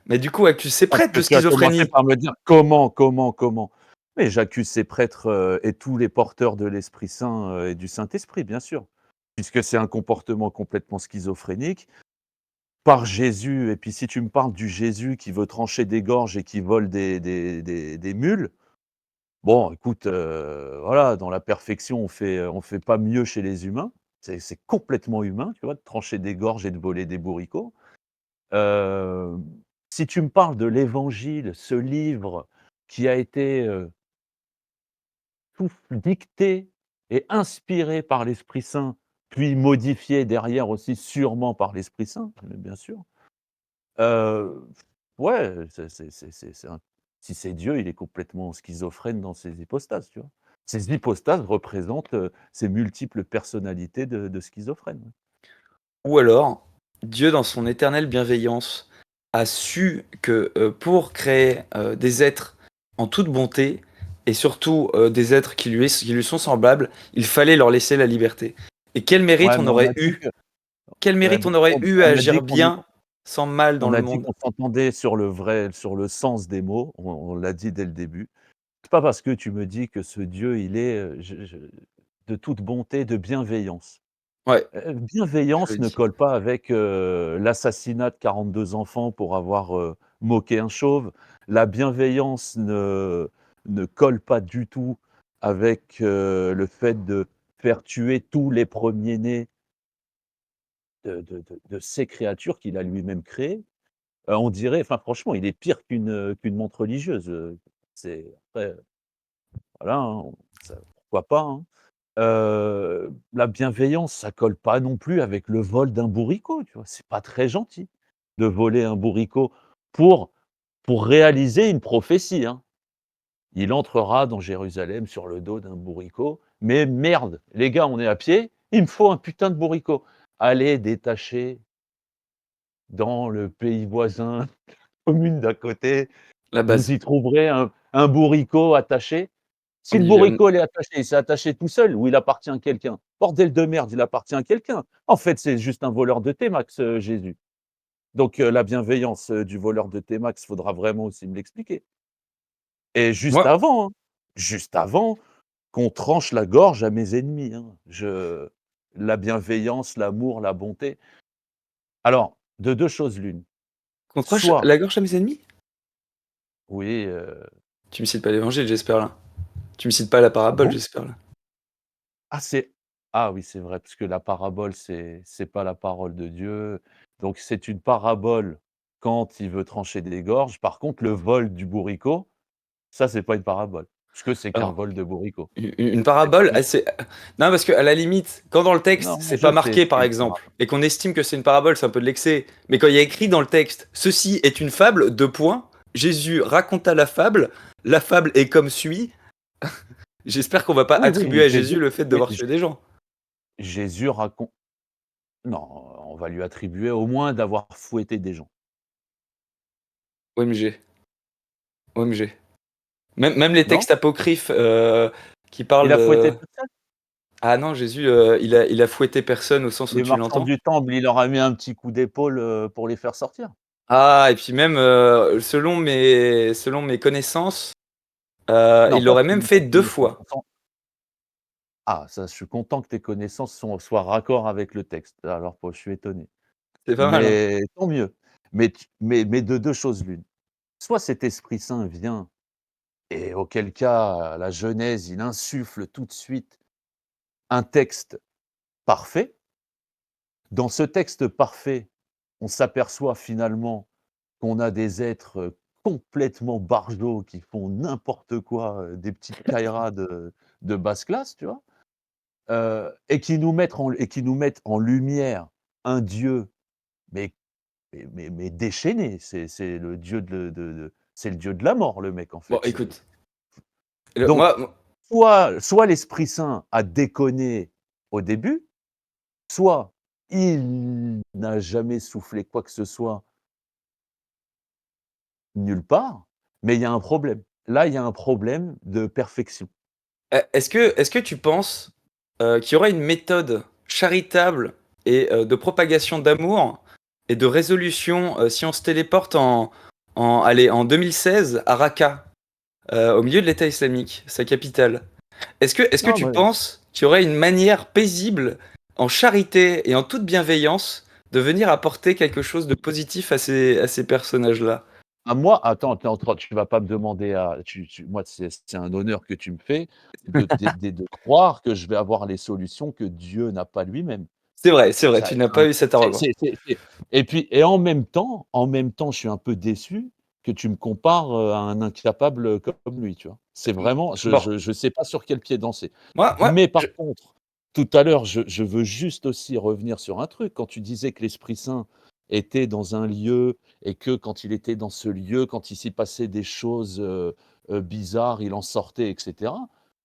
Mais du coup, tu sais Parce prête que de tu as commencé schizophrénie. par me dire: «Comment, comment, comment?» Mais j'accuse ces prêtres et tous les porteurs de l'Esprit Saint et du Saint-Esprit, bien sûr, puisque c'est un comportement complètement schizophrénique par Jésus. Et puis si tu me parles du Jésus qui veut trancher des gorges et qui vole des mules, bon, écoute, voilà, dans la perfection, on fait pas mieux chez les humains. C'est complètement humain, tu vois, de trancher des gorges et de voler des bourricots. Hem, Si tu me parles de l'Évangile, ce livre qui a été tout dicté et inspiré par l'Esprit Saint, puis modifié derrière aussi sûrement par l'Esprit Saint, bien sûr. Heu, ouais, c'est un si c'est Dieu, il est complètement schizophrène dans ses hypostases, tu vois? Ces hypostases représentent ces multiples personnalités de schizophrène. Ou alors, Dieu, dans son éternelle bienveillance, a su que pour créer des êtres en toute bonté, et surtout des êtres qui lui sont semblables, il fallait leur laisser la liberté. Et quel mérite Ouais, on mais on aurait a dit eu, que quel ouais, mérite on aurait eu à on a agir dit bien, sans mal dans on le a dit monde. qu'on s'entendait sur le sens des mots, on l'a dit dès le début. C'est pas parce que tu me dis que ce Dieu, il est je de toute bonté, de bienveillance. Ouais, je Bienveillance le ne dis. colle pas avec l'assassinat de 42 enfants pour avoir moqué un chauve. La bienveillance ne colle pas du tout avec le fait de faire tuer tous les premiers-nés de ces créatures qu'il a lui-même créées. On dirait enfin franchement, il est pire qu'une montre religieuse, c'est après, voilà, hein, ça pourquoi pas, hein. La bienveillance, ça colle pas non plus avec le vol d'un bourricot, tu vois? C'est pas très gentil de voler un bourricot pour pour réaliser une prophétie, hein. Il entrera dans Jérusalem sur le dos d'un bourricot, mais merde, les gars, on est à pied, il me faut un putain de bourricot. Allez détacher dans le pays voisin, commune d'à côté, La vous base. y trouverez un bourricot attaché. Si le Il- bourricot, il est attaché, il s'est attaché tout seul ou il appartient à quelqu'un? Bordel de merde, il appartient à quelqu'un. En fait, c'est juste un voleur de T-Max, Jésus. Donc la bienveillance du voleur de T-Max, faudra vraiment aussi me l'expliquer. Et Moi, juste avant qu'on tranche la gorge à mes ennemis, hein. Je La bienveillance, l'amour, la bonté. Alors, de 2 choses l'une, qu'on tranche soit la gorge à mes ennemis? oui. Tu me cites pas l'évangile, j'espère là. Tu me cites pas la Ah parabole, bon? j'espère là. Ah c'est ah oui, c'est vrai, parce que la parabole, c'est pas la parole de Dieu. Donc c'est une parabole quand il veut trancher des gorges. Par contre, le vol du bourricot, ça, c'est pas une parabole, puisque c'est qu'un Alors, vol de bourricot. une C'est pas parabole, une non, parce que à la limite, quand dans le texte, non, c'est je pas sais marqué, ce par qu'est une exemple, parabole. et qu'on estime que c'est une parabole, c'est un peu de l'excès. Mais quand il y a écrit dans le texte, ceci est une fable, 2 points, Jésus raconta la fable est comme suit. J'espère qu'on va pas Oui, oui, attribuer à Jésus le fait de oui, devoir tuer des gens. Jésus raconte non, on va lui attribuer au moins d'avoir fouetté des gens. OMG, OMG. Même les Non? textes apocryphes qui parlent Il a fouetté de. personne? Ah non, Jésus, il a fouetté personne au sens où Les tu marchands l'entends. du temple, il leur a mis un petit coup d'épaule pour les faire sortir? Ah, et puis même, selon mes connaissances, Non, il pas l'aurait même selon fait tes 2 connaissances. fois. Ah, ça, je suis content que tes connaissances soient raccord avec le texte. Alors, je suis étonné. C'est pas mal, hein? Mais tant mieux. Mais de 2 choses l'une. Soit cet Esprit Saint vient et auquel cas, la Genèse, il insuffle tout de suite un texte parfait. Dans ce texte parfait, on s'aperçoit finalement qu'on a des êtres complètement barjots qui font n'importe quoi, des petites caïras de basse classe, tu vois? Et qui nous mettent en lumière un Dieu, mais mais déchaîné. C'est le Dieu c'est le Dieu de la mort, le mec, en Bon, fait. C'est écoute, le donc moi soit l'Esprit Saint a déconné au début, soit il n'a jamais soufflé quoi que ce soit nulle part, mais il y a un problème. Là, il y a un problème de perfection. est-ce que tu penses, qu'il y aura une méthode charitable et de propagation d'amour et de résolution, si on se téléporte allez, en 2016 à Raqqa? au milieu de l'État islamique, sa capitale. Est-ce que Non, tu mais penses qu'il y aurait une manière paisible, en charité et en toute bienveillance, de venir apporter quelque chose de positif à ces personnages-là? moi, attends, tu vas pas me demander moi, c'est un honneur que tu me fais de croire que je vais avoir les solutions que Dieu n'a pas lui-même. C'est vrai, Ça, tu n'as pas eu cette arrogance. et puis, en même temps, je suis un peu déçu que tu me compares à un incapable comme lui, tu vois. C'est vraiment, Bon, je sais pas sur quel pied danser. moi, Mais par contre, tout à l'heure, je veux juste aussi revenir sur un truc. Quand tu disais que l'Esprit Saint était dans un lieu et que quand il était dans ce lieu, quand il s'y passait des choses bizarres, il en sortait, etc.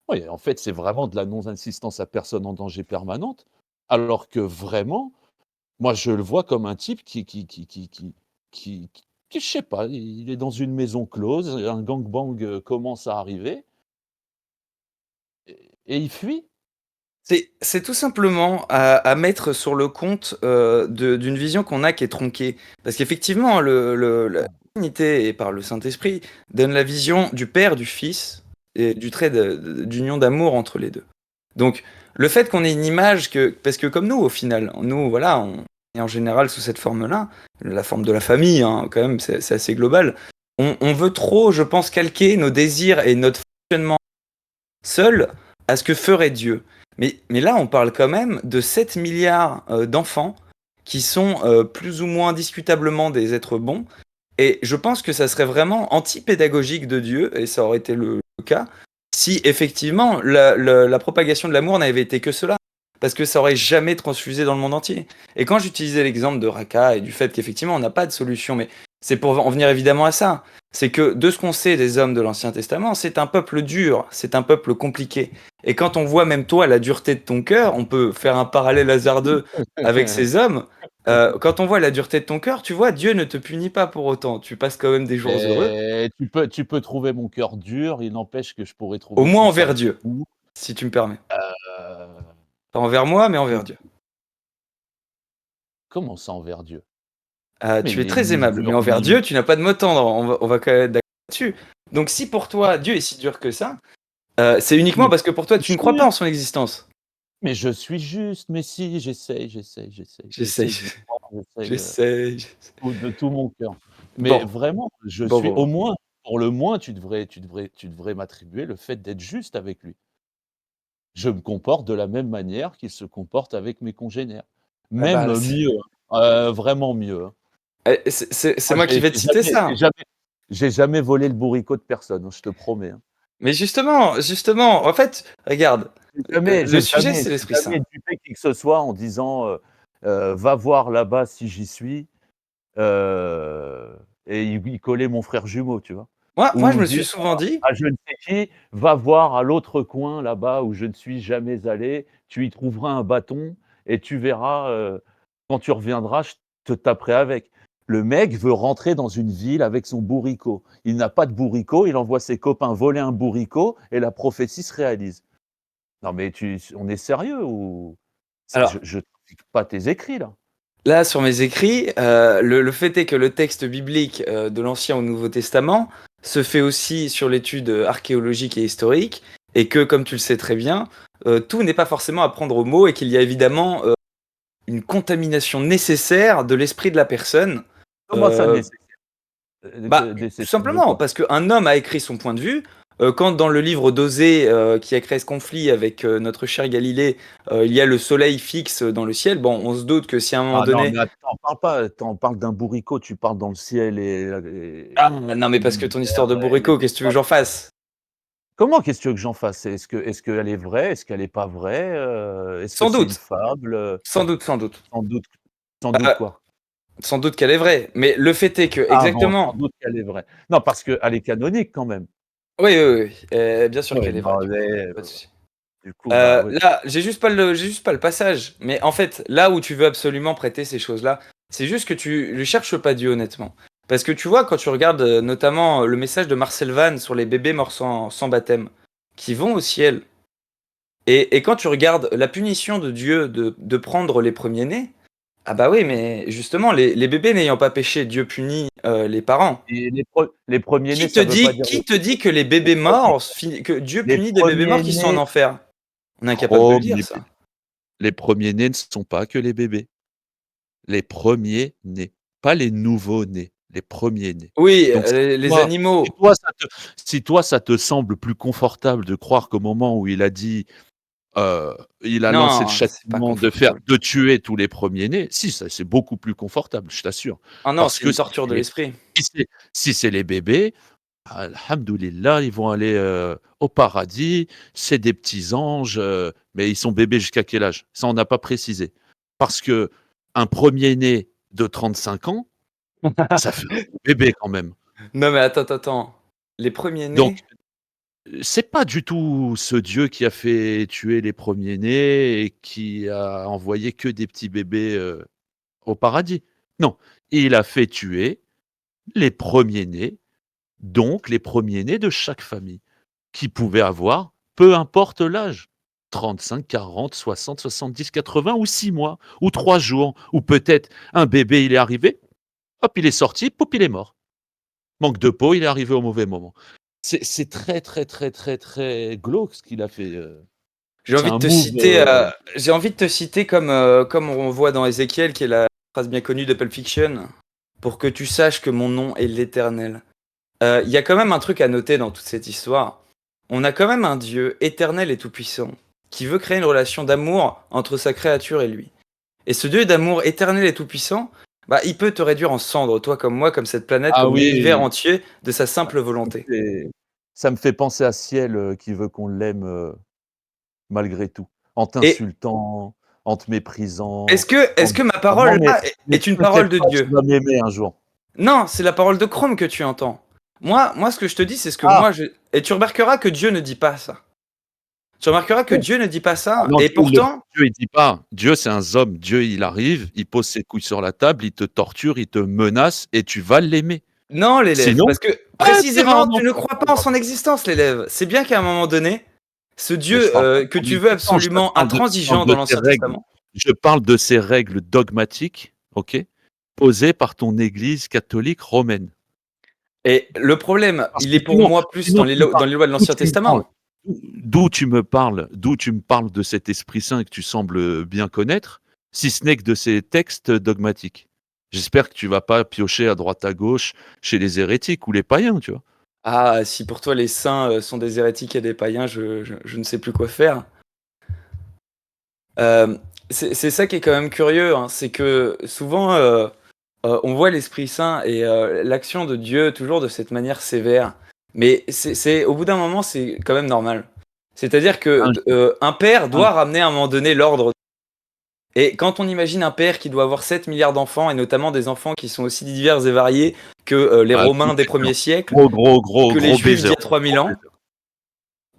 Oui, en fait, c'est vraiment de la non-insistance à personne en danger permanente. Alors que vraiment, moi, je le vois comme un type qui, je sais pas, il est dans une maison close, un gangbang commence à arriver et il fuit. c'est tout simplement à mettre sur le compte d'une vision qu'on a qui est tronquée. Parce qu'effectivement, la Trinité, et par le Saint-Esprit, donne la vision du Père, du Fils, et du trait d'union d'amour entre les deux. Donc, le fait qu'on ait une image parce que comme nous, au final, nous, voilà, on est en général sous cette forme-là, la forme de la famille, hein, quand même, c'est assez global. On veut trop, je pense, calquer nos désirs et notre fonctionnement seul à ce que ferait Dieu. Mais là, on parle quand même de 7 milliards d'enfants qui sont plus ou moins discutablement des êtres bons. Et je pense que ça serait vraiment anti-pédagogique de Dieu, et ça aurait été le cas, si effectivement la propagation de l'amour n'avait été que cela. Parce que ça aurait jamais transfusé dans le monde entier. Et quand j'utilisais l'exemple de Raqqa et du fait qu'effectivement on n'a pas de solution, mais c'est pour en venir évidemment à ça, c'est que de ce qu'on sait des hommes de l'Ancien Testament, c'est un peuple dur, c'est un peuple compliqué. Et quand on voit même toi la dureté de ton cœur, on peut faire un parallèle hasardeux avec ces hommes. Quand on voit la dureté de ton cœur, tu vois, Dieu ne te punit pas pour autant. Tu passes quand même des jours heureux, Et tu peux trouver mon cœur dur, il n'empêche que je pourrais au trouver moins tout ça envers Dieu, doux. si tu me permets. Heu, Pas envers moi, mais envers Dieu. Comment ça envers Dieu? Mais Tu es il est très il est aimable, dur, mais envers il Dieu, tu n'as pas de mot tendre. On va quand même être d'accord là-dessus. Donc si pour toi, Dieu est si dur que ça, c'est uniquement mais parce que pour toi, tu ne crois pas juste, en son existence. mais je suis juste, mais si, j'essaye J'essaye, d'y croire, j'essaye, j'essaye. de tout mon cœur. Mais Bon, vraiment, je bon, suis bon, au bon. moins, pour le moins, tu devrais m'attribuer le fait d'être juste avec lui. Je me comporte de la même manière qu'il se comporte avec mes congénères. Ah Même bah, mieux, vraiment mieux, hein. c'est Moi, moi qui vais te citer ça. j'ai jamais volé le bourricot de personne, hein, je te promets, hein. Mais justement, en fait, regarde, le sujet, c'est J'ai l'Esprit jamais Saint. dupé qui que ce soit en disant, «Va voir là-bas si j'y suis», et il collait mon frère jumeau, tu vois? Moi, je Ou me suis dire souvent dit, à je ne sais qui: «Va voir à l'autre coin là-bas où je ne suis jamais allé, tu y trouveras un bâton et tu verras, quand tu reviendras, je te taperai avec». Le mec veut rentrer dans une ville avec son bourricot. Il n'a pas de bourricot, il envoie ses copains voler un bourricot et la prophétie se réalise. Non mais on est sérieux ou alors, je trafique pas tes écrits là? là, sur mes écrits, le fait est que le texte biblique de l'Ancien au Nouveau Testament se fait aussi sur l'étude archéologique et historique, et que, comme tu le sais très bien, tout n'est pas forcément à prendre au mot, et qu'il y a évidemment une contamination nécessaire de l'esprit de la personne. Comment ça euh, nécessaire? Bah, tout Nécessaire de simplement, quoi? parce qu'un homme a écrit son point de vue. Quand dans le livre d'Osée, qui a créé ce conflit avec notre cher Galilée, il y a le soleil fixe dans le ciel, bon, on se doute que si à un moment Ah non, donné... mais attends, parle pas attends, parle d'un bourricot, tu parles dans le ciel Ah, non, mais et parce que ton l'univers histoire de et bourricot, qu'est-ce que tu veux que l'espace. j'en fasse? Comment qu'est-ce que tu veux que j'en fasse? Est-ce qu'elle est vraie? Est-ce qu'elle est pas vraie? Est-ce que Sans c'est une doute, fable? sans doute, sans doute. Sans doute sans doute Euh, quoi? Sans doute qu'elle est vraie, mais le fait est que, Ah bon, sans exactement... doute qu'elle est vraie. Non, parce qu'elle est canonique quand même. Oui, oui, oui, bien sûr Ouais, qu'elle est vraie, non mais pas de souci. du coup, bah oui. Là, j'ai juste pas le passage. Mais en fait, là où tu veux absolument prêter ces choses-là, c'est juste que tu ne cherches pas Dieu, honnêtement. Parce que tu vois, quand tu regardes notamment le message de Marcel Vann sur les bébés morts sans baptême, qui vont au ciel, et quand tu regardes la punition de Dieu de prendre les premiers-nés, Ah bah oui, mais justement, les bébés n'ayant pas péché, Dieu punit les parents. Et les premiers-nés, ça veut pas dire Qui te dit que les bébés morts, que Dieu les punit des bébés morts qui sont en premiers-nés. enfer? On est incapable de Oh, le dire, ça. les premiers-nés ne sont pas que les bébés. Les premiers-nés, pas les nouveaux-nés, les premiers-nés. Oui, Donc les toi animaux. si toi ça te semble plus confortable de croire qu'au moment où il a dit, il a lancé le Non, c'est pas châtiment confortable. de tuer tous les premiers-nés, si ça c'est beaucoup plus confortable, je t'assure. Ah non, Parce c'est que une torture de l'esprit. si c'est les bébés, alhamdoulilah, ils vont aller, au paradis, c'est des petits anges, mais ils sont bébés jusqu'à quel âge? Ça, on n'a pas précisé. Parce qu'un premier-né de 35 ans, ça fait un bébé quand même. Non mais attends. Les premiers-nés? Donc, c'est pas du tout ce Dieu qui a fait tuer les premiers-nés et qui a envoyé que des petits bébés, au paradis. Non, il a fait tuer les premiers-nés, donc les premiers-nés de chaque famille. Qui pouvaient avoir, peu importe l'âge, 35, 40, 60, 70, 80 ou 6 mois, ou 3 jours, ou peut-être un bébé, il est arrivé, hop, il est sorti, poup, il est mort. Manque de peau, il est arrivé au mauvais moment. C'est très, très, très, très, très glauque ce qu'il a fait. J'ai C'est envie de un te move. citer, comme on voit dans Ézéchiel, qui est la phrase bien connue de Pulp Fiction, pour que tu saches que mon nom est l'Éternel. Il y a quand même un truc à noter dans toute cette histoire. On a quand même un Dieu éternel et tout-puissant qui veut créer une relation d'amour entre sa créature et lui. Et ce Dieu d'amour éternel et tout-puissant, bah, il peut te réduire en cendres, toi comme moi, comme cette planète, Ah comme l'univers oui, entier, de sa simple volonté. ça me fait penser à Ciel qui veut qu'on l'aime malgré tout, en Et t'insultant, en te est-ce méprisant, que, en est-ce te que ma disant non parole là mais est une t'inquiète parole de pas, tu Dieu? vas m'aimer un jour. Non, c'est la parole de Chrome que tu entends. Moi, ce que je te dis, c'est ce que Ah! moi je. Et tu remarqueras que Dieu ne dit pas ça. Tu remarqueras que Dieu ne dit pas ça. Non, Et pourtant, Dieu, il dit pas. Dieu, c'est un homme. Dieu, il arrive, il pose ses couilles sur la table, il te torture, il te menace et tu vas l'aimer. non, l'élève, Sinon, parce que t'iras précisément, en tu ne enfer. crois pas en son existence, l'élève. C'est bien qu'à un moment donné, ce Mais je Dieu parle pas de que ton tu veux existence, absolument je parle intransigeant de dans tes l'Ancien règles. Testament. Je parle de ces règles dogmatiques, OK, posées par ton Église catholique romaine. Et le problème, Parce il que est pour moi plus dans les, dans les lois de d'où l'Ancien tu me parles Testament. d'où tu me parles de cet Esprit Saint que tu sembles bien connaître, si ce n'est que de ces textes dogmatiques. J'espère que tu vas pas piocher à droite à gauche chez les hérétiques ou les païens, tu vois? Ah, si pour toi les saints sont des hérétiques et des païens, je ne sais plus quoi faire. C'est ça qui est quand même curieux, hein, c'est que souvent on voit l'Esprit Saint et l'action de Dieu toujours de cette manière sévère. Mais au bout d'un moment, c'est quand même normal. C'est-à-dire que Un jour, un père un doit ramener à un moment donné l'ordre. Et quand on imagine un père qui doit avoir 7 milliards d'enfants, et notamment des enfants qui sont aussi divers et variés que les ah, Romains gros des baiser, premiers siècles, que les gros Juifs d'il baiser, y a 3000 gros ans, baiser.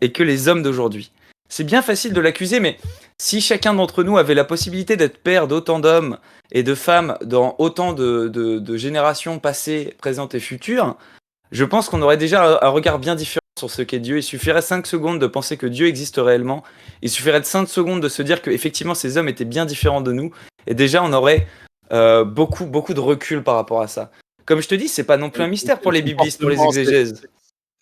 et que les hommes d'aujourd'hui. C'est bien facile de l'accuser, mais si chacun d'entre nous avait la possibilité d'être père d'autant d'hommes et de femmes dans autant de générations passées, présentes et futures, je pense qu'on aurait déjà un regard bien différent sur ce qu'est Dieu. Il suffirait 5 secondes de penser que Dieu existe réellement. Il suffirait de 5 secondes de se dire que effectivement ces hommes étaient bien différents de nous. Et déjà, on aurait beaucoup de recul par rapport à ça. Comme je te dis, c'est pas non plus un mystère pour les biblistes, pour les exégèses.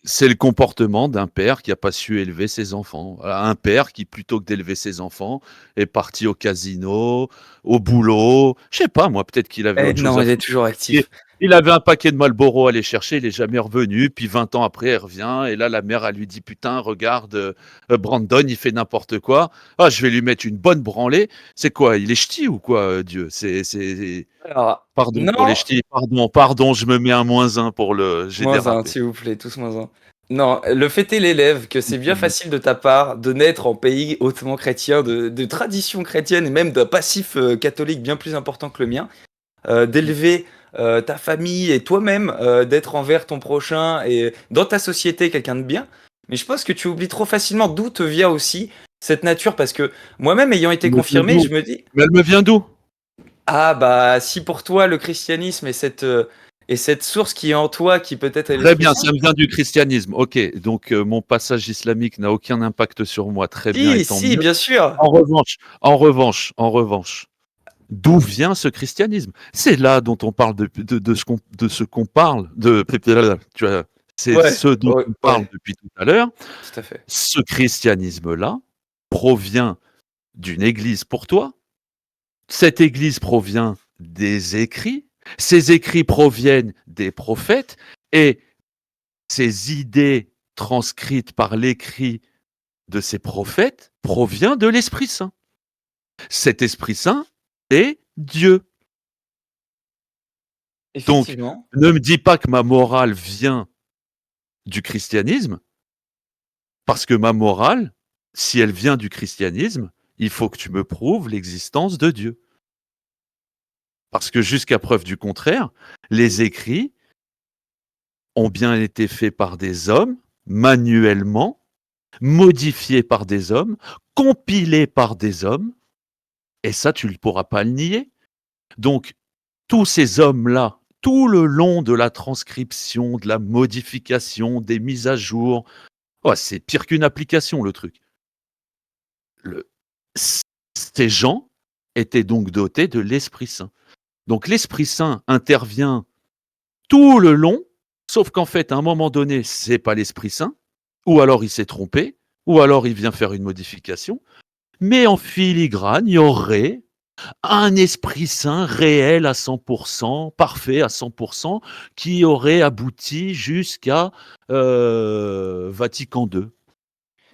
C'est le comportement d'un père qui a pas su élever ses enfants. Voilà, un père qui, plutôt que d'élever ses enfants, est parti au casino, au boulot. Je sais pas moi, peut-être qu'il avait Eh autre chose non, à il est foutre. toujours actif. Il avait un paquet de Marlboro à aller chercher, il est jamais revenu. Puis 20 ans après, il revient et là, la mère, elle lui dit: «Putain, regarde, Brandon, il fait n'importe quoi. Ah, je vais lui mettre une bonne branlée». C'est quoi? Il est ch'ti ou quoi, Dieu? Alors, Pardon pour les non, ch'tis, pardon, je me mets un -1 pour j'ai -1, dérapé. s'il vous plaît, tous -1. Non, le fait est l'élève que c'est bien facile de ta part de naître en pays hautement chrétien, de tradition chrétienne et même d'un passif catholique bien plus important que le mien, d'élever ta famille et toi-même, d'être envers ton prochain et dans ta société quelqu'un de bien. Mais je pense que tu oublies trop facilement d'où te vient aussi cette nature parce que moi-même ayant été Elle me vient confirmé, d'où? je me dis Mais elle me vient d'où? ah bah si pour toi le christianisme et cette source qui est en toi qui peut-être est Très l'Esprit bien, Saint. ça me vient du christianisme. OK, donc mon passage islamique n'a aucun impact sur moi. Très bien et Si, tant si, mieux. bien sûr. En revanche, d'où vient ce christianisme. C'est là dont on parle de ce qu'on parle, tu vois, c'est Ouais, ce dont ouais, on parle ouais, depuis tout à l'heure. tout à fait. Ce christianisme-là provient d'une église pour toi. Cette église provient des écrits. Ces écrits proviennent des prophètes. Et ces idées transcrites par l'écrit de ces prophètes provient de l'Esprit Saint. Cet Esprit Saint est Dieu. Donc, Effectivement. ne me dis pas que ma morale vient du christianisme, parce que ma morale, si elle vient du christianisme, il faut que tu me prouves l'existence de Dieu. Parce que jusqu'à preuve du contraire, les écrits ont bien été faits par des hommes, manuellement, modifiés par des hommes, compilés par des hommes, et ça, tu ne pourras pas le nier. Donc, tous ces hommes-là, tout le long de la transcription, de la modification, des mises à jour, oh, c'est pire qu'une application, le truc. Ces gens étaient donc dotés de l'Esprit Saint. Donc, l'Esprit Saint intervient tout le long, sauf qu'en fait, à un moment donné, c'est pas l'Esprit Saint, ou alors il s'est trompé, ou alors il vient faire une modification, mais en filigrane, il y aurait un Esprit Saint réel à 100%, parfait à 100%, qui aurait abouti jusqu'à Vatican II.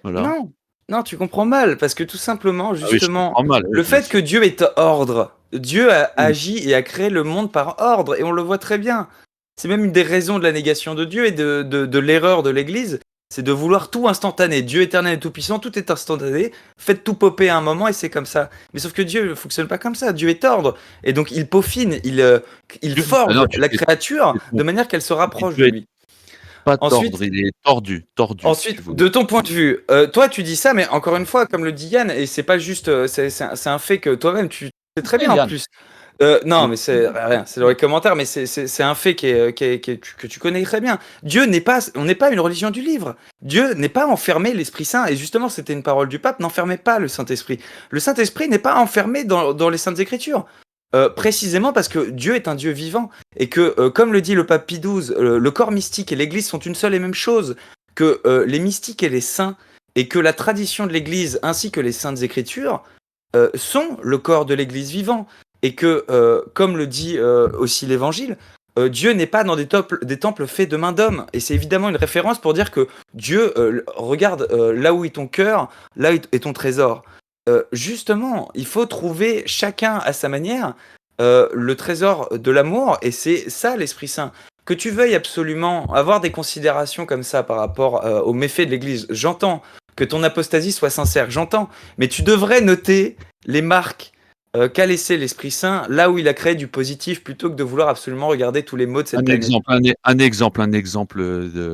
Voilà. Non, non, tu comprends mal, parce que tout simplement, Ah oui, je justement, comprends mal, oui, le bien fait que sûr. Dieu est ordre, Dieu a Mm. agi et a créé le monde par ordre, et on le voit très bien. C'est même une des raisons de la négation de Dieu et de l'erreur de l'Église, c'est de vouloir tout instantané. Dieu éternel et tout-puissant, tout est instantané, faites tout popper à un moment et c'est comme ça. Mais sauf que Dieu ne fonctionne pas comme ça, Dieu est ordre, et donc il peaufine, il Ah forge non, la créature t'es de manière qu'elle se rapproche Dieu de est lui. pas Ensuite, tordre, il est tordu, si tu Ensuite, voulais. de ton point de vue, toi tu dis ça, mais encore une fois, comme le dit Yann, et c'est pas juste, c'est un fait que toi-même tu sais très Eh, bien en Yann, plus. Non, mais c'est rien, c'est dans les commentaires, mais c'est un fait que tu connais très bien. Dieu n'est pas, on n'est pas une religion du livre. Dieu n'est pas enfermé l'Esprit Saint, et justement, c'était une parole du pape, n'enfermez pas le Saint-Esprit. Le Saint-Esprit n'est pas enfermé dans les Saintes Écritures. Précisément parce que Dieu est un Dieu vivant et que, comme le dit le pape Pie XII, le corps mystique et l'Église sont une seule et même chose, que les mystiques et les saints et que la tradition de l'Église ainsi que les Saintes Écritures sont le corps de l'Église vivant et que, comme le dit aussi l'Évangile, Dieu n'est pas dans des temples faits de main d'homme. Et c'est évidemment une référence pour dire que Dieu regarde là où est ton cœur, là est ton trésor. Justement, il faut trouver chacun à sa manière le trésor de l'amour, et c'est ça l'Esprit Saint. Que tu veuilles absolument avoir des considérations comme ça par rapport aux méfaits de l'Église, j'entends. Que ton apostasie soit sincère, j'entends. Mais tu devrais noter les marques qu'a laissé l'Esprit Saint là où il a créé du positif plutôt que de vouloir absolument regarder tous les maux de cette un planète. exemple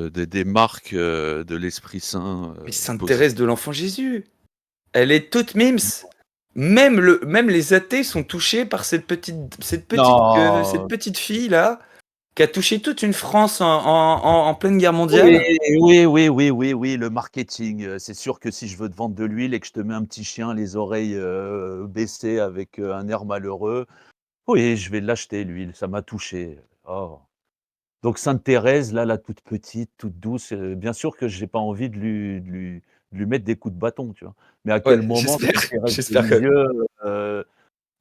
des marques de l'Esprit Saint. Mais Sainte Thérèse de l'Enfant Jésus, elle est toute mims. Même les athées sont touchés par cette Non. petite fille là qui a touché toute une France en pleine guerre mondiale. Oui, le marketing. C'est sûr que si je veux te vendre de l'huile et que je te mets un petit chien, les oreilles baissées avec un air malheureux, oui, je vais l'acheter, l'huile. Ça m'a touché. Oh. Donc Sainte Thérèse, là, la toute petite, toute douce, bien sûr que j'ai pas envie de lui mettre des coups de bâton, tu vois. Mais à quel Ouais, moment j'espère, Sainte Thérèse de j'espère que. Lisieux,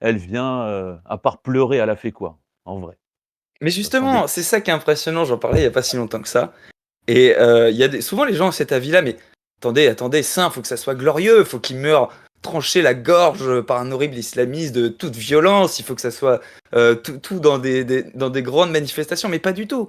elle vient, à part pleurer, elle a fait quoi, en vrai? Mais Sans justement, c'est ça qui est impressionnant. J'en parlais il y a pas si longtemps que ça. Et il y a souvent les gens ont cet avis-là, mais attendez, saint, faut que ça soit glorieux, faut qu'il meure tranché la gorge par un horrible islamiste de toute violence, il faut que ça soit tout dans dans des grandes manifestations, mais pas du tout. Non.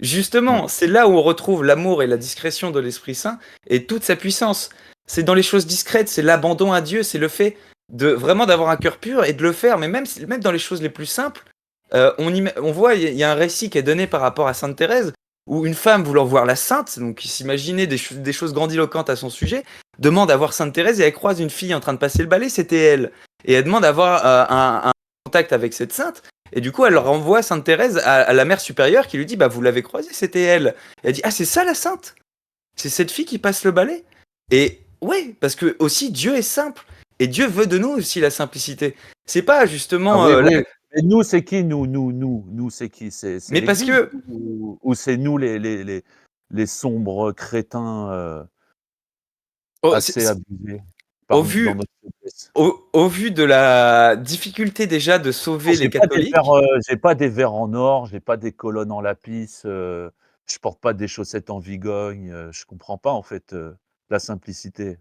Justement, c'est là où on retrouve l'amour et la discrétion de l'Esprit Saint et toute sa puissance. C'est dans les choses discrètes, c'est l'abandon à Dieu, c'est le fait de vraiment d'avoir un cœur pur et de le faire, mais même dans les choses les plus simples, on voit, il y a un récit qui est donné par rapport à Sainte Thérèse, où une femme voulant voir la sainte, donc qui s'imaginait des choses grandiloquentes à son sujet, demande à voir Sainte Thérèse et elle croise une fille en train de passer le balai, c'était elle. Et elle demande à avoir un contact avec cette sainte, et du coup elle renvoie Sainte Thérèse à la mère supérieure qui lui dit, bah vous l'avez croisée, c'était elle. Et elle dit, ah c'est ça la sainte? C'est cette fille qui passe le balai? Et ouais, parce que aussi Dieu est simple. Et Dieu veut de nous aussi la simplicité. C'est pas Ah justement oui, oui. Mais nous, c'est qui nous, c'est qui? C'est mais parce l'Église que ou c'est nous les sombres crétins au, assez abusés au dans vu notre faiblesse? au vu de la difficulté déjà de sauver les catholiques. J'ai pas des verres en or, j'ai pas des colonnes en lapis, je porte pas des chaussettes en vigogne, je comprends pas en fait, la simplicité.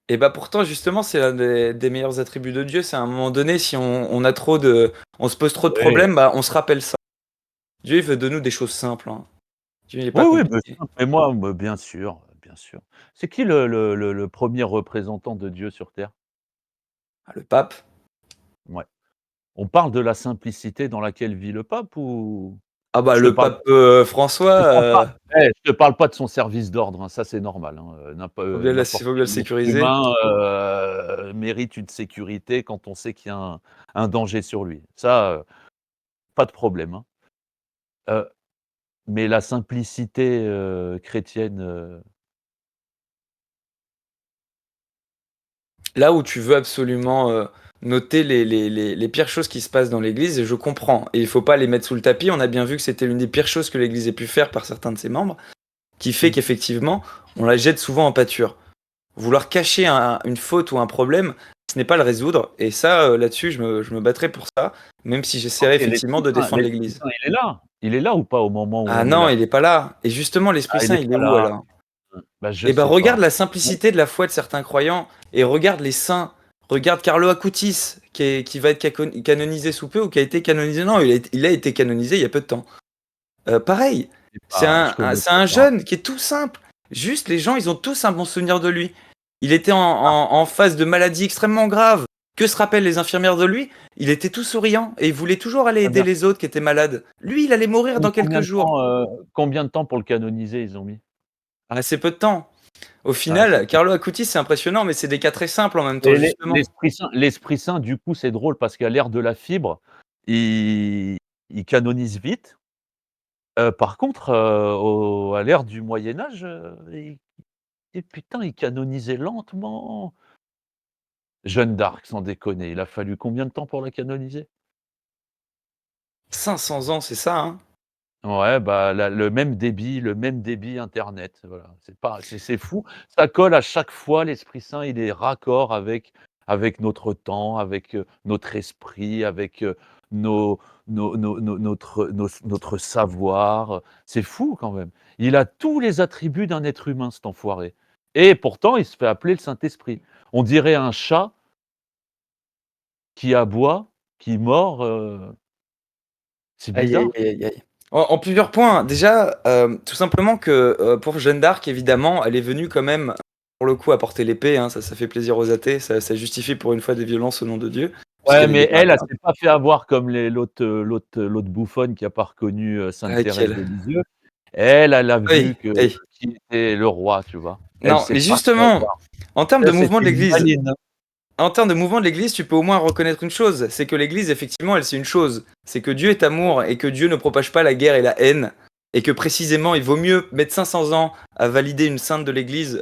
Et bah pourtant justement c'est l'un des meilleurs attributs de Dieu, c'est à un moment donné si on se pose trop de Oui. problèmes, bah on se rappelle ça. Dieu il veut de nous des choses simples, hein. Dieu il est pas Oui, oui, compliqué. mais moi, bien sûr, bien sûr. C'est qui le 1er représentant de Dieu sur terre? Ah, le pape. Ouais. On parle de la simplicité dans laquelle vit le pape ou Ah bah je te le parle pape je te parle François, pas je te parle pas de son service d'ordre, hein, ça c'est normal, hein, n'importe faut bien le quel être sécuriser. humain, mérite une sécurité quand on sait qu'il y a un danger sur lui. Ça, pas de problème, hein. Heu, mais la simplicité, chrétienne, Là où tu veux absolument noter les pires choses qui se passent dans l'Église, et je comprends. Et il faut pas les mettre sous le tapis. On a bien vu que c'était l'une des pires choses que l'Église ait pu faire par certains de ses membres, qui fait mmh, qu'effectivement, on la jette souvent en pâture. Vouloir cacher une faute ou un problème, ce n'est pas le résoudre. Et ça, là-dessus, je me battrai pour ça, même si j'essaierai OK, effectivement de défendre l'Église. l'Esprit Saint, il est là. Il est là ou pas au moment où Ah on est non, là? il est pas là. Et justement, l'Esprit Ah, il Saint, est il est pas où là. alors? Bah, je Eh ben, sais pas. regarde la simplicité de la foi de certains croyants et regarde les saints. Regarde Carlo Acutis, qui va être canonisé sous peu ou qui a été canonisé. Non, il a été canonisé il y a peu de temps. Pareil, Je sais pas, je connais c'est un pas. jeune qui est tout simple. Juste, les gens, ils ont tous un bon souvenir de lui. Il était en phase de maladie extrêmement grave. Que se rappellent les infirmières de lui? Il était tout souriant et il voulait toujours aller Très aider bien. les autres qui étaient malades. Lui, il allait mourir dans quelques jours. Combien de temps pour le canoniser, ils ont mis? Ah, c'est peu de temps. Au Ah, c'est final, Carlo Acutis, c'est impressionnant, mais c'est des cas très simples en même temps, et justement. l'Esprit Saint, du coup, c'est drôle parce qu'à l'ère de la fibre, il canonise vite. Par contre, à l'ère du Moyen Âge, putain, il canonisait lentement. Jeanne d'Arc, sans déconner, il a fallu combien de temps pour la canoniser? 500 ans, c'est ça, hein? Ouais, bah, le même débit internet, voilà. C'est fou. Ça colle à chaque fois, l'Esprit Saint, il est raccord avec notre temps, avec, notre esprit, avec, nos notre savoir, c'est fou quand même. Il a tous les attributs d'un être humain, cet enfoiré et pourtant il se fait appeler le Saint-Esprit. On dirait un chat qui aboie, qui mord, c'est Aïe, aïe, bizarre. aïe, aïe, aïe. En plusieurs points. Déjà, tout simplement que pour Jeanne d'Arc, évidemment, elle est venue quand même, pour le coup, apporter l'épée, hein, ça fait plaisir aux athées, ça justifie pour une fois des violences au nom de Dieu, Ouais, puisqu'elle est mais elle, elle libératrice. s'est pas fait avoir comme l'autre bouffonne qui a pas reconnu, Sainte Thérèse Laquelle? de Lisieux. Elle a Oui, vu que oui. qui était le roi, tu vois? Elle Non, s'est mais pas fait justement, avoir. en termes de Ça, mouvement de c'était une l'Église, maline. en termes de mouvement de l'Église, tu peux au moins reconnaître une chose, c'est que l'Église, effectivement, elle, c'est une chose. C'est que Dieu est amour et que Dieu ne propage pas la guerre et la haine. Et que précisément, il vaut mieux mettre 500 ans à valider une sainte de l'Église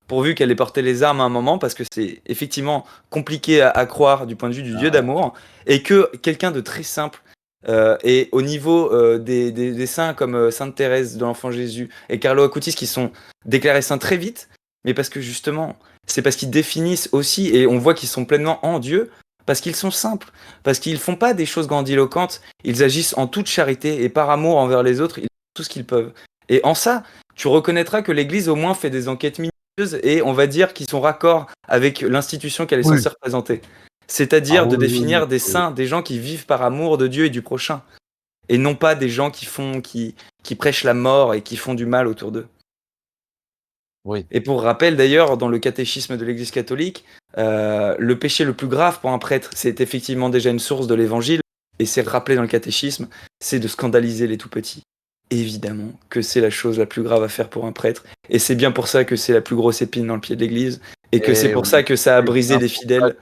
pourvu qu'elle ait porté les armes à un moment, parce que c'est effectivement compliqué à croire du point de vue du Dieu d'amour, et que quelqu'un de très simple. Et au niveau des saints comme Sainte Thérèse de l'Enfant Jésus et Carlo Acutis qui sont déclarés saints très vite, mais parce que justement, c'est parce qu'ils définissent aussi, et on voit qu'ils sont pleinement en Dieu, parce qu'ils sont simples, parce qu'ils font pas des choses grandiloquentes, ils agissent en toute charité et par amour envers les autres, ils font tout ce qu'ils peuvent. Et en ça, tu reconnaîtras que l'Église au moins fait des enquêtes minutieuses et on va dire qu'ils sont raccords avec l'institution qu'elle est Oui. censée représenter. Ah C'est-à-dire de oui, oui, définir des oui. saints, des gens qui vivent par amour de Dieu et du prochain, et non pas des gens qui prêchent la mort et qui font du mal autour d'eux. Oui. Et pour rappel d'ailleurs, dans le catéchisme de l'Église catholique, le péché le plus grave pour un prêtre, c'est effectivement déjà une source de l'Évangile, et c'est rappelé dans le catéchisme, c'est de scandaliser les tout-petits. Évidemment que c'est la chose la plus grave à faire pour un prêtre, et c'est bien pour ça que c'est la plus grosse épine dans le pied de l'Église, et que c'est Et pour oui, ça que ça a c'est brisé bien des pour ça fidèles,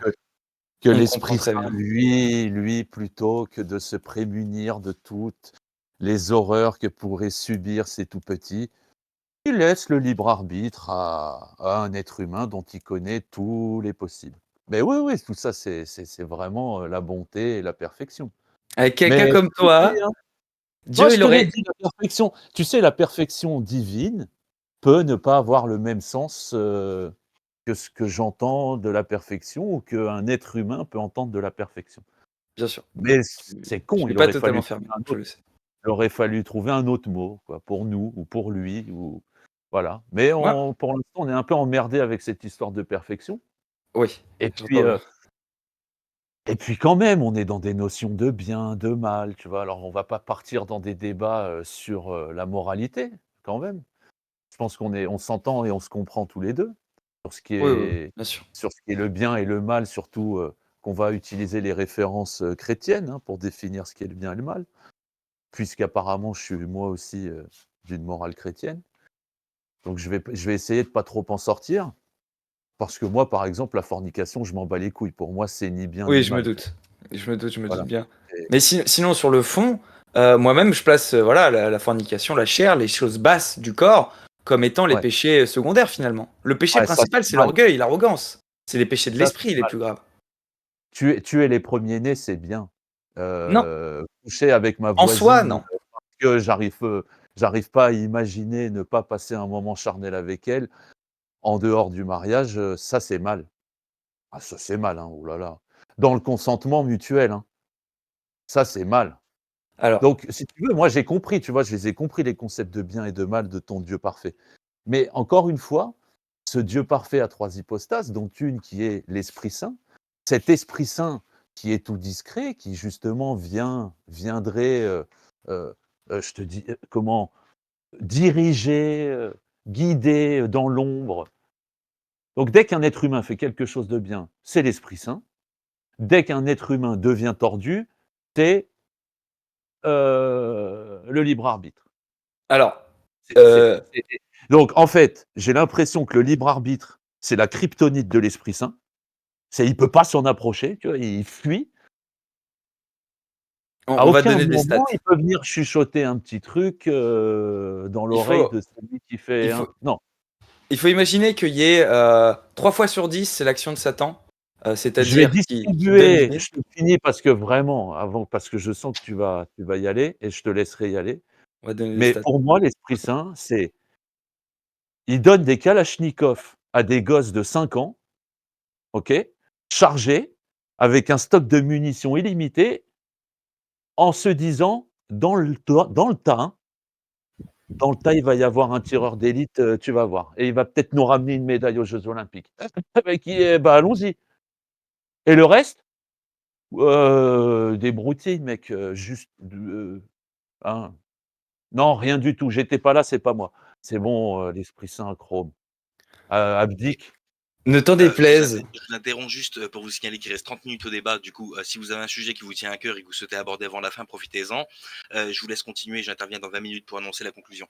que on comprend l'Esprit très Saint, bien. lui, plutôt que de se prémunir de toutes les horreurs que pourraient subir ces tout petits, il laisse le libre arbitre à un être humain dont il connaît tous les possibles. Mais oui, tout ça, c'est vraiment la bonté et la perfection. Avec quelqu'un Mais comme je te le toi, dis, hein, moi, Dieu, je il te l'ai aurait. dit, la perfection, tu sais, la perfection divine peut ne pas avoir le même sens que ce que j'entends de la perfection ou qu'un être humain peut entendre de la perfection. Bien sûr. Mais Je c'est con, suis pas totalement fermé, je le sais. il aurait fallu trouver un autre mot, quoi, pour nous ou pour lui ou voilà. Mais Ouais. pour l'instant, on est un peu emmerdé avec cette histoire de perfection Oui, et puis, j'entends bien. quand même, on est dans des notions de bien, de mal, tu vois? Alors on va pas partir dans des débats, sur, la moralité, quand même. Je pense on s'entend et on se comprend tous les 2 sur ce qui Oui, est bien sûr. le bien et le mal, surtout, qu'on va utiliser les références, chrétiennes, hein, pour définir ce qui est le bien et le mal, puisqu'apparemment je suis moi aussi, d'une morale chrétienne. Donc je vais essayer de pas trop en sortir, parce que moi, par exemple, la fornication, je m'en bats les couilles. Pour moi, c'est ni bien Oui, ni je me mal. doute. Je me doute Voilà bien. et Mais sinon, sur le fond, moi-même, je place voilà, la fornication, la chair, les choses basses du corps, comme étant les ouais, péchés secondaires, finalement. Le péché ouais, ça, principal, c'est c'est mal. l'orgueil, l'arrogance. C'est les péchés de Ça, c'est l'esprit les mal. plus graves. Tuer les premiers-nés, c'est bien. Non, Coucher avec ma en soi, voisine, non. parce que j'arrive pas à imaginer ne pas passer un moment charnel avec elle, en dehors du mariage, ça, c'est mal. Ah ça, c'est mal, hein, oh là là. Dans le consentement mutuel, hein, ça, c'est mal. Alors, Donc si tu veux, moi, j'ai compris, tu vois? Je les ai compris les concepts de bien et de mal de ton Dieu parfait. Mais encore une fois, ce Dieu parfait a 3 hypostases, dont une qui est l'Esprit Saint. Cet Esprit Saint qui est tout discret, qui justement viendrait, je te dis, comment? Diriger, guider, dans l'ombre. Donc dès qu'un être humain fait quelque chose de bien, c'est l'Esprit Saint. Dès qu'un être humain devient tordu, c'est, le libre arbitre. alors, C'est euh, donc en fait, j'ai l'impression que le libre arbitre, c'est la kryptonite de l'Esprit Saint. Il peut pas s'en approcher, tu vois? Il fuit. À on va aucun donner des moment, stats. il peut venir chuchoter un petit truc, dans Il l'oreille faut, de celui qui fait il un faut, non. il faut imaginer qu'il y ait 3 fois sur 10, c'est l'action de Satan, Je vais c'est-à-dire qui donne distribuer l'idée. je te finis parce que vraiment, parce que je sens que tu vas y aller et je te laisserai y aller. On va donner des Mais stats. pour moi, l'Esprit Saint, il donne des kalachnikovs à des gosses de 5 ans, OK, chargés, avec un stock de munitions illimité, en se disant: dans le tas, hein, dans le tas, il va y avoir un tireur d'élite, tu vas voir et il va peut-être nous ramener une médaille aux Jeux olympiques». Bah, bah, allons-y et le reste, des broutilles mec, juste hein. Non, rien du tout, j'étais pas là, c'est pas moi. C'est bon, l'Esprit Saint, Chrome. Abdique. Ne t'en déplaise. Je vous interromps juste pour vous signaler qu'il reste 30 minutes au débat. Du coup, si vous avez un sujet qui vous tient à cœur et que vous souhaitez aborder avant la fin, profitez-en. Je vous laisse continuer. J'interviens dans 20 minutes pour annoncer la conclusion.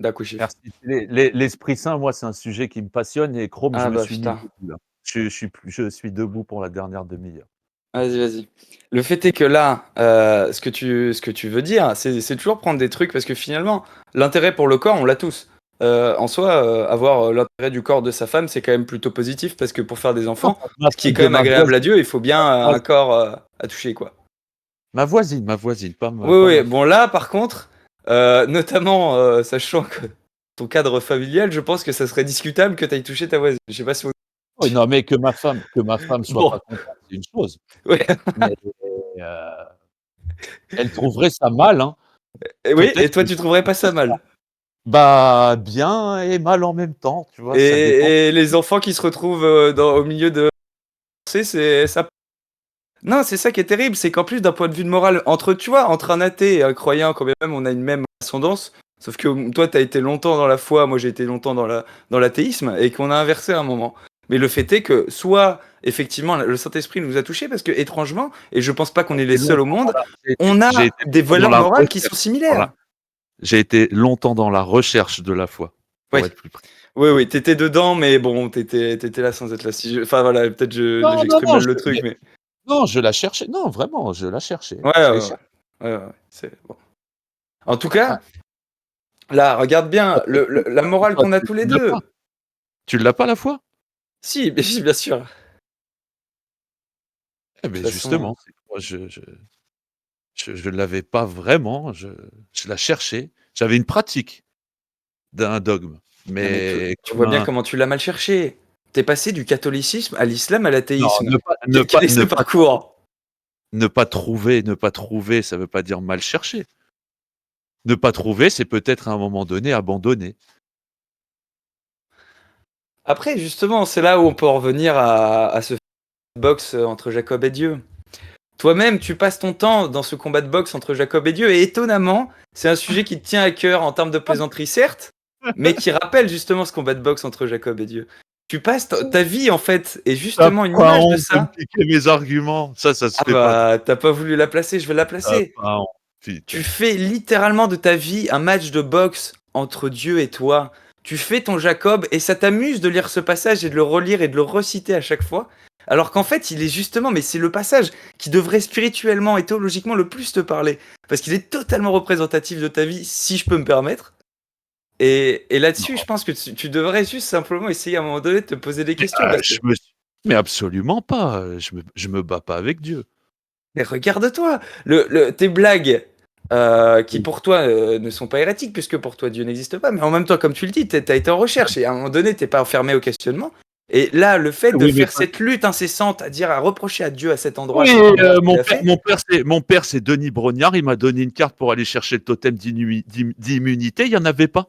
D'accord, chiffre. Merci. L'Esprit Saint, moi, c'est un sujet qui me passionne et Chrome, je Ah me bah suis mis putain. debout là. Je suis debout pour la dernière demi-heure. Vas-y. Le fait est que là, ce que tu veux dire, c'est toujours prendre des trucs parce que finalement, l'intérêt pour le corps, on l'a tous. En soi, avoir l'intérêt du corps de sa femme, c'est quand même plutôt positif parce que pour faire des Non, enfants, ce qui est quand de même agréable à Dieu, il faut bien un corps à toucher, quoi. ma voisine, pas Oui. ma Bon là, par contre, notamment sachant que ton cadre familial, je pense que ça serait discutable que tu ailles toucher ta voisine. Je sais pas si vous... oui, non, mais que ma femme soit Bon, pas contente, c'est une chose, ouais. mais heu, elle trouverait ça mal, hein. Et oui, et Peut-être toi, que tu trouverais pas ça mal. bah, bien et mal en même temps, tu vois? Ça dépend. Et les enfants qui se retrouvent au milieu de... C'est ça. Non, c'est ça qui est terrible, c'est qu'en plus d'un point de vue de morale, tu vois, entre un athée et un croyant, quand même, on a une même ascendance. Sauf que toi, t'as été longtemps dans la foi, moi j'ai été longtemps dans l'athéisme, et qu'on a inversé à un moment. Mais le fait est que, soit, effectivement, le Saint-Esprit nous a touchés, parce que, étrangement, et je pense pas qu'on est les J'ai seuls au longtemps dans monde, la on a j'ai été des longtemps dans valeurs la morales qui sont recherche, similaires. j'ai été longtemps dans la recherche de la foi, Oui, pour être plus précis. oui, t'étais dedans, mais bon, t'étais là sans être là. Enfin voilà, peut-être j'exprime Non, mal le truc, mais... non, je la cherchais. Non, vraiment, je la cherchais. Ouais, Je ouais, l'ai ouais. cherchée. Ouais, c'est bon. En tout Ouais. cas, Là, regarde bien, la morale qu'on a tous les Tu l'as deux. pas. Tu l'as pas la foi? Si, mais si, bien sûr. Eh De beh, toute façon, justement, c'est que moi je l'avais pas vraiment, je la cherchais. J'avais une pratique d'un dogme, non mais tu mais tu comme vois bien un comment tu l'as mal cherché. Tu es passé du catholicisme à l'islam à non, l'athéisme. ne pas ne Quel pas est ce ne pas parcours? ne pas trouver, ça veut pas dire mal chercher. Ne pas trouver, c'est peut-être à un moment donné abandonner. Après, justement, c'est là où on peut en revenir à ce box entre Jacob et Dieu. Toi-même, tu passes ton temps dans ce combat de boxe entre Jacob et Dieu, et étonnamment, c'est un sujet qui te tient à cœur en termes de plaisanterie, certes, mais qui rappelle justement ce combat de boxe entre Jacob et Dieu. Tu passes ta vie, en fait, et Tu justement une pas image de honte de me ça. piquer mes arguments, ça se Ah fait pas. bah, t'as pas voulu la placer, je vais la Tu placer. pas honte, Tu putain. fais littéralement de ta vie un match de boxe entre Dieu et toi. Tu fais ton Jacob et ça t'amuse de lire ce passage et de le relire et de le reciter à chaque fois. Alors qu'en fait, il est justement, mais c'est le passage qui devrait spirituellement et théologiquement le plus te parler. Parce qu'il est totalement représentatif de ta vie, si je peux me permettre. Et là-dessus, je Non, pense que tu devrais juste simplement essayer à un moment donné de te poser des mais questions. Parce que, je me suis mais absolument pas, je me bats pas avec Dieu. mais regarde-toi, tes blagues qui pour toi ne sont pas hérétiques, puisque pour toi Dieu n'existe pas, mais en même temps, comme tu le dis, t'as été en recherche et à un moment donné, t'es pas fermé au questionnement. Et là, le fait de Oui, mais faire cette lutte incessante à dire, à reprocher à Dieu à oui, ce qu'il a fait, mon père, c'est Denis Brognard, il m'a donné une carte pour aller chercher le totem d'immunité, il y en avait pas.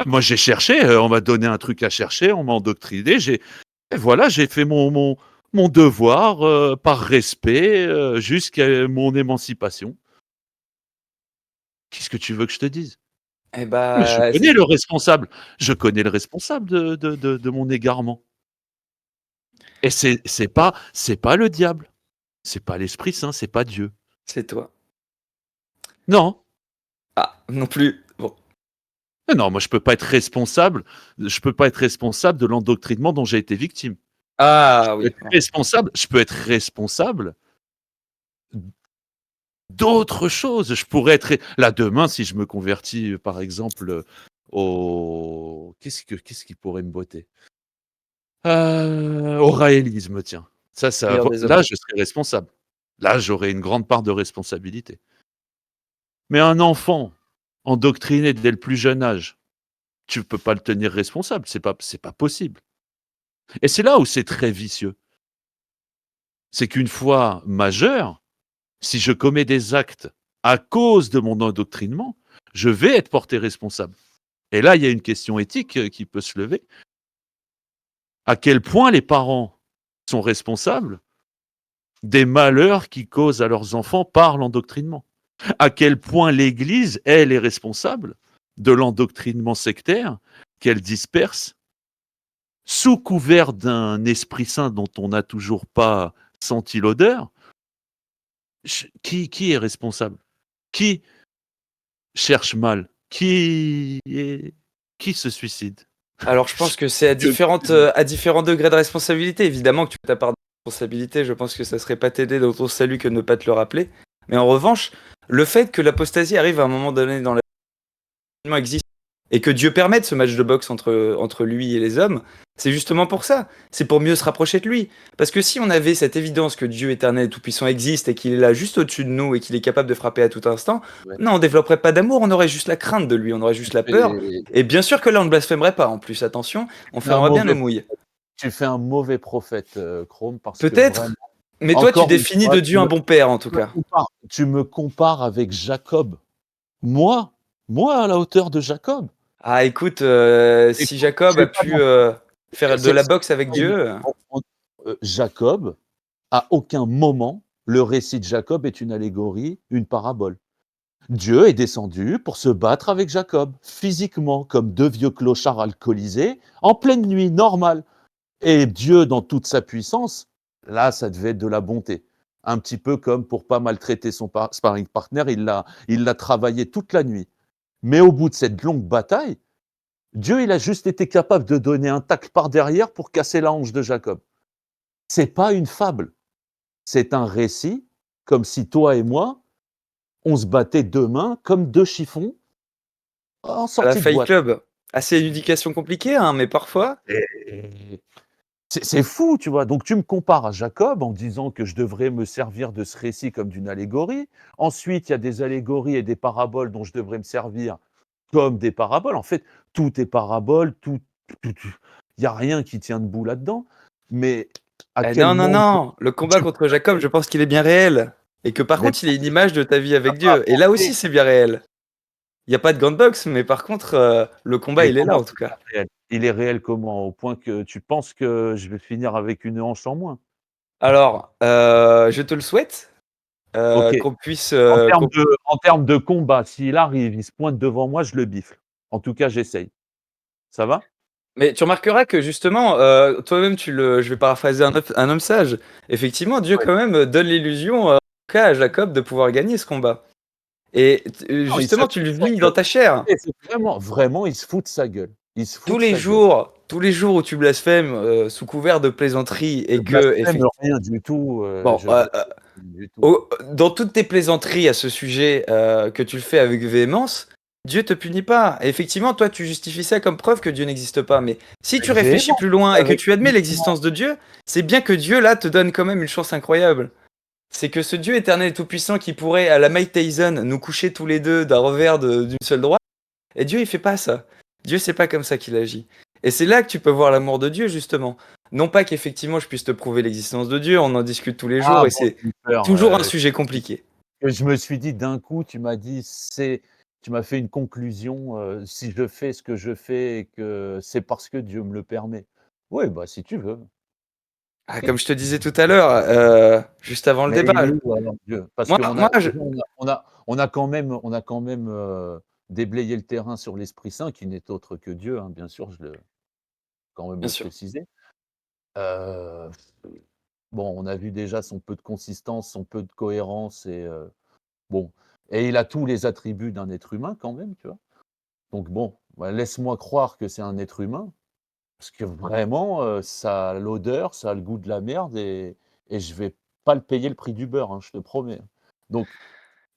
Moi, j'ai cherché, on m'a donné un truc à chercher, on m'a endoctriné, et voilà, j'ai fait mon devoir, par respect, jusqu'à mon émancipation. Qu'est-ce que tu veux que je te dise? eh Mais je bah, connais le responsable, je connais le responsable de mon égarement et c'est pas le diable, c'est pas l'Esprit Saint, c'est pas Dieu. c'est toi. Non. Ah, non plus. Bon. Non, moi je peux pas être responsable de l'endoctrinement dont j'ai été victime. Ah oui. Bon. Je peux être responsable d'autres choses. Je pourrais être là demain si je me convertis, par exemple, au qu'est-ce qui pourrait me botter? Au raélisme, tiens. Meilleur des hommes. Là, je serais responsable. Là, j'aurais une grande part de responsabilité. Mais un enfant endoctriné dès le plus jeune âge, tu peux pas le tenir responsable, c'est pas possible. Et c'est là où c'est très vicieux. C'est qu'une fois majeur, si je commets des actes à cause de mon endoctrinement, je vais être porté responsable. Et là, il y a une question éthique, qui peut se lever. À quel point les parents sont responsables des malheurs qu'ils causent à leurs enfants par l'endoctrinement? À quel point l'Église, elle, est responsable de l'endoctrinement sectaire qu'elle disperse sous couvert d'un Esprit Saint dont on n'a toujours pas senti l'odeur? Qui est responsable? Qui cherche mal? Qui se suicide? Alors, je pense que c'est Je à différents degrés de responsabilité. Évidemment que tu as ta part de responsabilité, je pense que ça serait pas t'aider dans ton salut que de ne pas te le rappeler. Mais en revanche, le fait que l'apostasie arrive à un moment donné dans l'événement existe et que Dieu permette ce match de boxe entre lui et les hommes, c'est justement pour ça. C'est pour mieux se rapprocher de lui. Parce que si on avait cette évidence que Dieu éternel et tout-puissant existe et qu'il est là juste au-dessus de nous et qu'il est capable de frapper à tout instant, Ouais. non, on développerait pas d'amour, on aurait juste la crainte de lui, on aurait juste la peur. Et Et bien sûr que là, on ne blasphémerait pas en plus, attention, on tu fais un fermerait bien nos mauvais mouilles. tu fais un mauvais prophète, Chrome, parce que Peut-être, vraiment, mais toi, tu encore une définis fois, de Dieu un bon père en tout cas. tu me compares avec Jacob. Moi, à la hauteur de Jacob. Ah, écoute, si Écoute, Jacob a c'est pas pu mon faire de la c'est boxe avec pas une Dieu, Jacob, à aucun moment, le récit de Jacob est une allégorie, une parabole. Dieu est descendu pour se battre avec Jacob, physiquement, comme deux vieux clochards alcoolisés, en pleine nuit, normal. Et Dieu, dans toute sa puissance, là, ça devait être de la bonté. Un petit peu comme pour pas maltraiter son sparring partner, il l'a travaillé toute la nuit. Mais au bout de cette longue bataille, Dieu, il a juste été capable de donner un tacle par derrière pour casser la hanche de Jacob. C'est pas une fable, c'est un récit, comme si toi et moi, on se battait deux mains comme deux chiffons, en À la sortie de Fight boîte. Club. Ah, c'est une éducation compliquée, hein, mais parfois. Et c'est fou, tu vois. Donc tu me compares à Jacob en disant que je devrais me servir de ce récit comme d'une allégorie. Ensuite, il y a des allégories et des paraboles dont je devrais me servir comme des paraboles. En fait, tout est parabole, il y a rien qui tient debout là-dedans. Mais à Eh quel non, non, monde non. Le combat tu contre Jacob, je pense qu'il est bien réel. Et que par mais contre, il est une image de ta vie tu avec pas Dieu. Et là aussi, apporté c'est bien réel. Il n'y a pas de grande box, mais par contre, le combat, mais il est là comment en tout c'est cas. pas réel? Il est réel comment? Au point que tu penses que je vais finir avec une hanche en moins? Alors, je te le souhaite, OK. qu'on puisse. En termes de combat, s'il arrive, il se pointe devant moi, je le bifle. En tout cas, j'essaye. Ça va? Mais tu remarqueras que justement, toi-même, je vais paraphraser un homme sage. Effectivement, Dieu Ouais. quand même donne l'illusion, en tout cas à Jacob, de pouvoir gagner ce combat. Et Non, il se justement, tu fout le de sa vis dans gueule. ta chair. Et c'est vraiment, il se fout de sa gueule. Il se fout de sa gueule. Tous les jours où tu blasphèmes sous couvert de plaisanterie Je et que, blasphème rien du tout, bon, je blasphème rien du tout. dans toutes tes plaisanteries à ce sujet, que tu le fais avec véhémence, Dieu te punit pas. Et effectivement, toi, tu justifies ça comme preuve que Dieu n'existe pas. Mais si tu Avec réfléchis véhémence, plus loin et que avec tu admets l'existence de Dieu, c'est bien que Dieu, là, te donne quand même une chance incroyable. C'est que ce Dieu éternel et tout-puissant qui pourrait, à la Mike Tyson, nous coucher tous les deux d'un revers d'une seule droite, et Dieu, il fait pas ça. Dieu, c'est pas comme ça qu'il agit. Et c'est là que tu peux voir l'amour de Dieu, justement. Non pas qu'effectivement je puisse te prouver l'existence de Dieu, on en discute tous les jours ah et bon, c'est j'ai eu peur, toujours un sujet compliqué. je me suis dit d'un coup, tu m'as fait une conclusion, si je fais ce que je fais et que c'est parce que Dieu me le permet. Oui, bah, si tu veux. Ah, OK. comme je te disais tout à l'heure, juste avant le Mais débat, il est où alors Dieu? Parce moi, qu'on a moi je... déjà on a quand même, déblayé le terrain sur l'Esprit Saint qui n'est autre que Dieu, hein, bien sûr, je le quand même Bien le sûr. préciser. Heu, bon, on a vu déjà son peu de consistance, son peu de cohérence bon et il a tous les attributs d'un être humain quand même, tu vois? Donc bon, bah, laisse-moi croire que c'est un être humain, parce que vraiment, ça a l'odeur, ça a le goût de la merde et je vais pas le payer le prix du beurre, hein, je te promets. Donc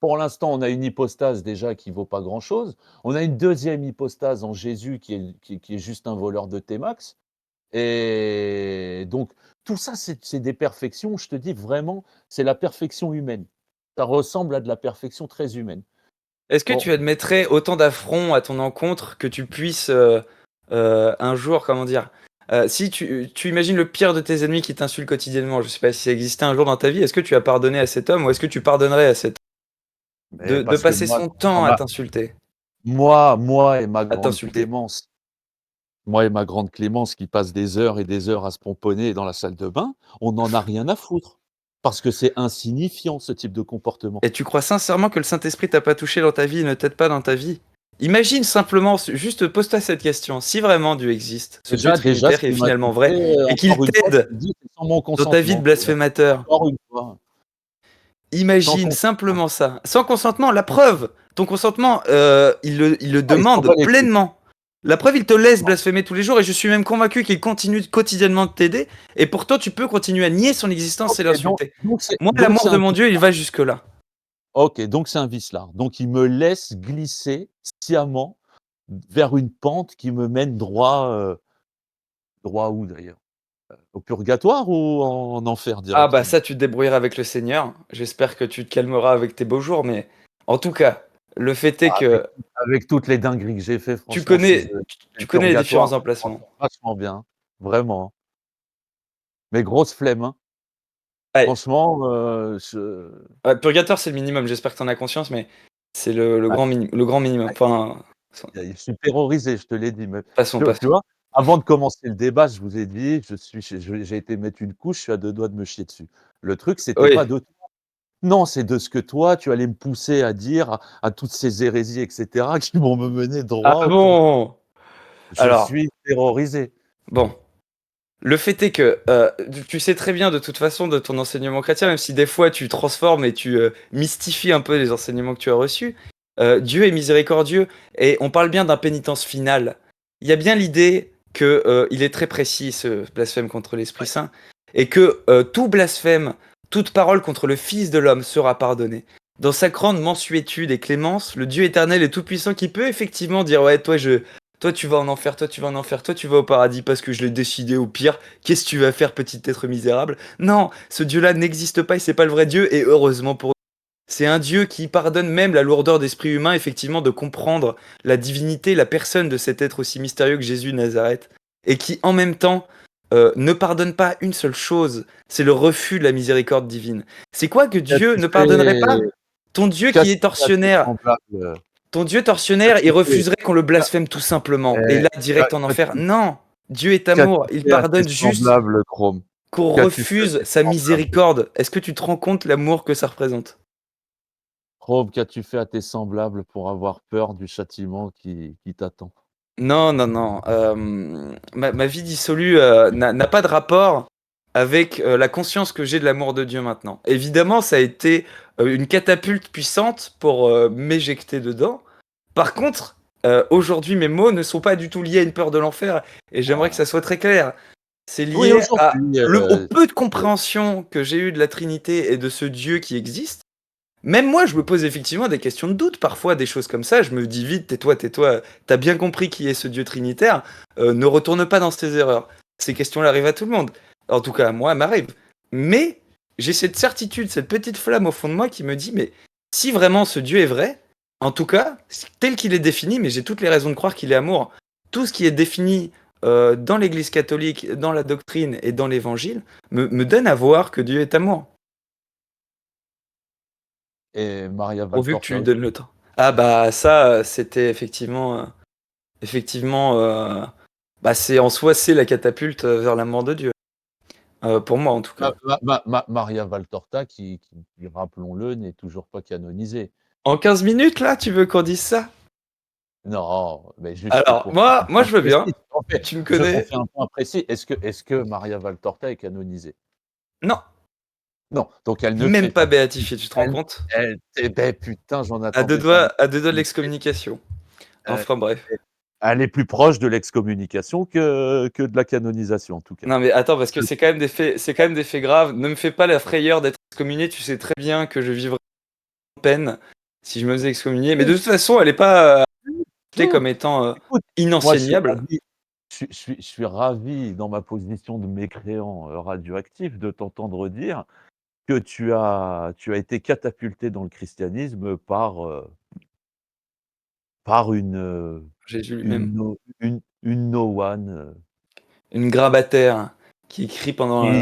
pour l'instant, on a une hypostase déjà qui vaut pas grand-chose. On a une deuxième hypostase en Jésus qui est juste un voleur de T-Max et donc tout ça, c'est des perfections, je te dis vraiment, c'est la perfection humaine. Ça ressemble à de la perfection très humaine. Est-ce que Bon, tu admettrais autant d'affronts à ton encontre que tu puisses un jour, comment dire, si tu imagines le pire de tes ennemis qui t'insulte quotidiennement, je sais pas si ça existait un jour dans ta vie, est-ce que tu as pardonné à cet homme ou est-ce que tu pardonnerais à cet homme mais de parce que passer son temps à t'insulter, moi et ma à grande t'insulter? Clémence moi et ma grande Clémence qui passe des heures et des heures à se pomponner dans la salle de bain, on n'en a rien à foutre. Parce que c'est insignifiant ce type de comportement. Et tu crois sincèrement que le Saint-Esprit t'a pas touché dans ta vie et ne t'aide pas dans ta vie? Imagine simplement, juste pose-toi cette question, si vraiment Dieu existe, ce Dieu Déjà ce trinitaire qui est qui m'a finalement vrai, touché, et qu'il encore une fois, je t'aide te le dis, c'est sans mon dans ta vie de consentement, tu vois? blasphémateur, Encore une fois, sans imagine consentement. simplement ça. Sans consentement, la preuve, ton consentement, il le Ah, il s'en demande bat les couilles. pleinement. La preuve, il te laisse blasphémer tous les jours, et je suis même convaincu qu'il continue quotidiennement de t'aider, et pourtant tu peux continuer à nier son existence et OK, l'insulter. c'est Moi, donc c'est l'amour de un mon Dieu, il va jusque-là. OK, donc c'est un vicelard. Donc il me laisse glisser sciemment vers une pente qui me mène droit où d'ailleurs? Au purgatoire ou en enfer Ah bah directement? ça, tu te débrouilleras avec le Seigneur. J'espère que tu te calmeras avec tes beaux jours, mais en tout cas, le fait est Avec que avec toutes les dingueries que j'ai fait, tu franchement, si connais, je tu le connais les purgatoire, différents je m'en emplacements. sors vachement bien, vraiment, hein. Mais grosse flemme, hein. Ouais, Franchement, ouais, purgatoire, c'est le minimum. J'espère que tu en as conscience, mais c'est le ouais, le grand minimum. ouais, Enfin, je suis terrorisé, je te l'ai dit, mais passons, tu passons. vois? Avant de commencer le débat, je vous ai dit, j'ai été mettre une couche, je suis à 2 doigts de me chier dessus. Le truc, c'était pas Oui. de toi. Non, c'est de ce que toi, tu allais me pousser à dire, à toutes ces hérésies et cetera qui vont me mener Ah droit au purgatoire. bon? Je Alors, suis terrorisé. bon. Le fait est que tu sais très bien de toute façon de ton enseignement chrétien, même si des fois tu transformes et tu mystifies un peu les enseignements que tu as reçus, Dieu est miséricordieux et on parle bien d'impénitence finale. Il y a bien l'idée que il est très précis ce blasphème contre l'Esprit Ouais. Saint et que tout blasphème, toute parole contre le Fils de l'homme sera pardonnée. dans sa grande mansuétude et clémence, le Dieu éternel et tout-puissant qui peut effectivement dire ouais, toi tu vas en enfer, toi tu vas en enfer, toi tu vas au paradis parce que je l'ai décidé au pire. Qu'est-ce que tu vas faire, petit être misérable? Non, ce Dieu-là n'existe pas et c'est pas le vrai Dieu et heureusement pour nous. C'est un Dieu qui pardonne même la lourdeur d'esprit humain, effectivement, de comprendre la divinité, la personne de cet être aussi mystérieux que Jésus de Nazareth, et qui en même temps ne pardonne pas une seule chose, c'est le refus de la miséricorde divine. C'est quoi que Dieu Qu'as-tu ne pardonnerait pas? fait Ton Dieu qui qu'as-tu est fait à tes tortionnaire, semblables, ton Dieu tortionnaire, il qu'as-tu fait refuserait qu'on le qu'a blasphème tout simplement, et eh, là, direct en enfer. qu'as-tu Non, Dieu est amour, qu'as-tu il fait à tes pardonne juste semblables, Chrome? qu'on Qu'as-tu fait à refuse tes sa semblables? miséricorde. Est-ce que tu te rends compte l'amour que ça représente? Chrome, qu'as-tu fait à tes semblables pour avoir peur du châtiment qui t'attend? Non, non, non. Ma vie dissolue n'a pas de rapport avec la conscience que j'ai de l'amour de Dieu maintenant. Évidemment, ça a été une catapulte puissante pour m'éjecter dedans. Par contre, aujourd'hui, mes mots ne sont pas du tout liés à une peur de l'enfer, et j'aimerais que Ah. ça soit très clair. C'est Oui, lié aujourd'hui, au peu de compréhension que j'ai eu de la Trinité et de ce Dieu qui existe. Même moi, je me pose effectivement des questions de doute, parfois des choses comme ça. Je me dis vite, tais-toi, tais-toi. T'as bien compris qui est ce Dieu trinitaire. Ne retourne pas dans ces erreurs. Ces questions-là arrivent à tout le monde. En tout cas, à moi, elles m'arrivent. Mais j'ai cette certitude, cette petite flamme au fond de moi qui me dit, mais si vraiment ce Dieu est vrai, en tout cas, tel qu'il est défini, mais j'ai toutes les raisons de croire qu'il est amour. Tout ce qui est défini dans l'Église catholique, dans la doctrine et dans l'Évangile me donne à voir que Dieu est amour. et Maria Pourvu que tu Valtorta lui aussi. donnes le temps. Ah bah ça, c'était effectivement, bah c'est en soi c'est la catapulte vers l'amour de Dieu. Pour moi en tout cas. Maria Valtorta qui, rappelons-le, n'est toujours pas canonisée. En 15 minutes là, tu veux qu'on dise ça? Non, mais juste Alors pour faire un moi point je veux bien. précis. Tu me On connais? fait un point précis. Est-ce que Maria Valtorta est canonisée? Non, Non, donc elle ne même fait pas pas béatifié, tu te rends elle compte? eh beh, putain, j'en attendais pas moins. À deux doigts de l'excommunication. Heu, Enfin bref. Elle est plus proche de l'excommunication que de la canonisation, en tout cas. Non mais attends parce que Je c'est quand même des faits graves. Ne me fais pas la frayeur d'être excommunié. Tu sais très bien que je vivrais en peine si je me faisais excommunier. Mais de toute façon, elle est pas comme étant Écoute, moi, inenseignable. je suis ravi dans ma position de mécréant, radioactif de t'entendre dire que tu as été catapulté dans le christianisme par Jésus lui-même. une no one, Une grabataire qui écrit qui pendant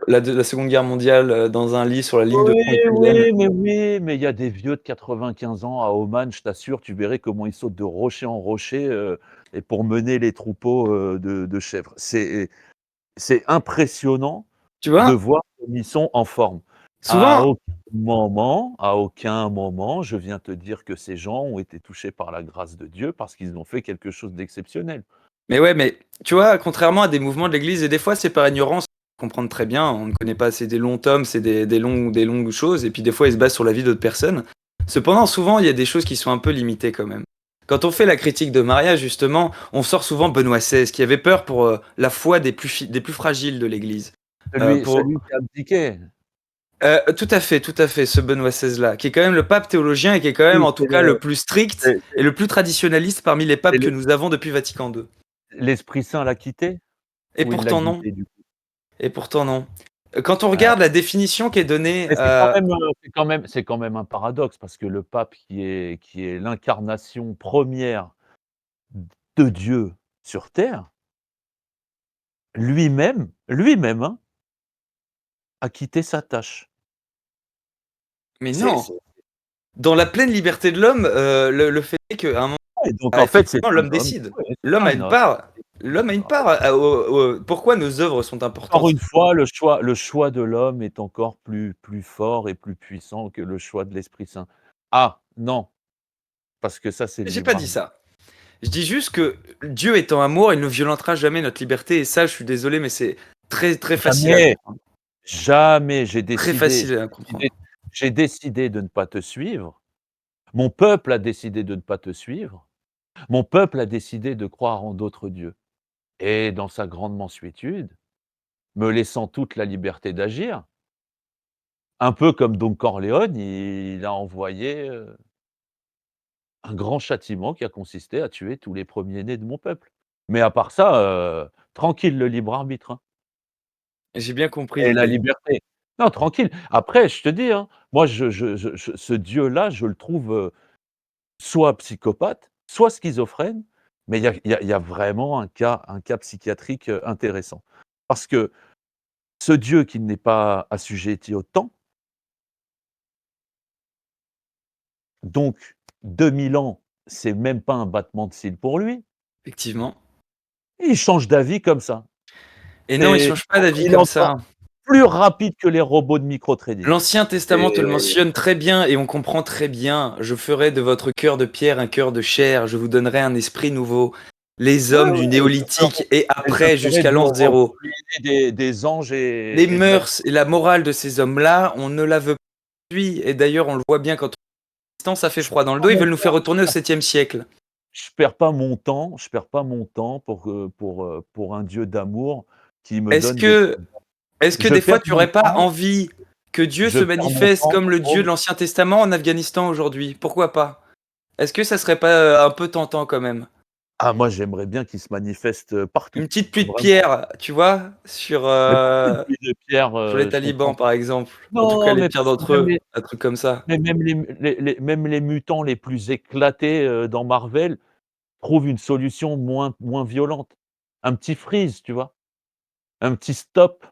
la Seconde Guerre mondiale dans un lit sur la ligne de oui, front italienne. oui, mais il y a des vieux de 95 ans à Oman, je t'assure, tu verrais comment ils sautent de rocher en rocher, et pour mener les troupeaux, de chèvres. C'est impressionnant Tu de vois? voir comme ils sont en forme. Souvent, À aucun moment, je viens te dire que ces gens ont été touchés par la grâce de Dieu parce qu'ils ont fait quelque chose d'exceptionnel. mais ouais, mais tu vois, contrairement à des mouvements de l'Église, et des fois c'est par ignorance, comprendre très bien, on ne connaît pas, c'est des longs tomes, c'est des longues choses, et puis des fois ils se basent sur la vie d'autres personnes. Cependant, souvent, il y a des choses qui sont un peu limitées quand même. Quand on fait la critique de Maria, justement, on sort souvent Benoît XVI, qui avait peur pour la foi des plus fragiles de l'Église. Pour, Celui qui a abdiqué. tout à fait, ce Benoît XVI-là, qui est quand même le pape théologien et qui est quand même, Oui, en tout cas, le plus strict c'est et le plus traditionnaliste parmi les c'est papes que le nous avons depuis Vatican II. l'Esprit Saint l'a quitté? Et Ou il l'a pourtant non. guidé, du coup? Et pourtant non. Quand on Ouais. regarde la définition qui est donnée, Mais c'est quand même un paradoxe parce que le pape qui est l'incarnation première de Dieu sur terre, lui-même, hein, a quitté sa tâche. mais C'est non, c'est dans la pleine liberté de l'homme, le fait est qu'à un moment, ouais, donc bah, en fait, c'est effectivement, un l'homme homme, décide. ouais, c'est L'homme a un une homme. part. L'homme a une part. Pourquoi nos œuvres sont Encore importantes? une fois, le choix de l'homme est encore plus fort et plus puissant que le choix de l'Esprit Saint. Ah non, parce que ça, c'est le J'ai pas libre dit arbitre. ça. Je dis juste que Dieu étant amour, il ne violentera jamais notre liberté. Et ça, je suis désolé, mais c'est très très facile à Jamais, comprendre. jamais Très facile à comprendre. j'ai décidé de ne pas te suivre. Mon peuple a décidé de ne pas te suivre. Mon peuple a décidé de croire en d'autres dieux et dans sa grande mansuétude, me laissant toute la liberté d'agir, Un peu comme Don Corleone, il a envoyé, un grand châtiment qui a consisté à tuer tous les premiers-nés de mon peuple. Mais à part ça, tranquille le libre arbitre, hein, J'ai bien compris et la l'idée. liberté. Non, tranquille. Après, je te dis, hein, moi je ce Dieu-là, je le trouve, soit psychopathe, soit schizophrène, mais il y a vraiment un cas psychiatrique, intéressant. Parce que ce Dieu qui n'est pas assujetti au temps, donc 2000 ans, c'est même pas un battement de cils pour lui, Effectivement. il change d'avis comme ça. Et non, il C'est change pas d'avis Il est comme ça. encore plus rapide que les robots de microtrading. L'Ancien Testament te le mentionne très bien et on comprend très bien. Je ferai de votre cœur de pierre un cœur de chair, je vous donnerai un esprit nouveau. Les Ouais, hommes du ouais, néolithique et je après ferai jusqu'à de l'an vos zéro. des anges Les et de la mœurs et la morale de ces hommes-là, on ne la veut plus. Et d'ailleurs, on le voit bien quand ça fait je froid perds dans le pas dos, ils mon veulent nous faire temps retourner au 7e siècle. je perds pas mon temps pour un Dieu d'amour qui me Est-ce donne des que, est-ce que je des perds fois tu mon aurais pas temps envie que Dieu je se perds mon manifeste temps comme le Dieu Rome. de l'Ancien Testament en Afghanistan aujourd'hui? Pourquoi pas? Est-ce que ça serait pas un peu tentant quand même? Ah moi j'aimerais bien qu'il se manifeste, partout, Une petite pluie de vraiment. pierres, tu vois? Mais pourquoi une pluie de pierre, Sur les je comprends talibans par pas? exemple. En tout cas Non, les mais pires parce que d'entre eux, un truc comme ça. même les mutants les plus éclatés, dans Marvel trouvent une solution moins violente. Un petit freeze, tu vois? Un petit stop,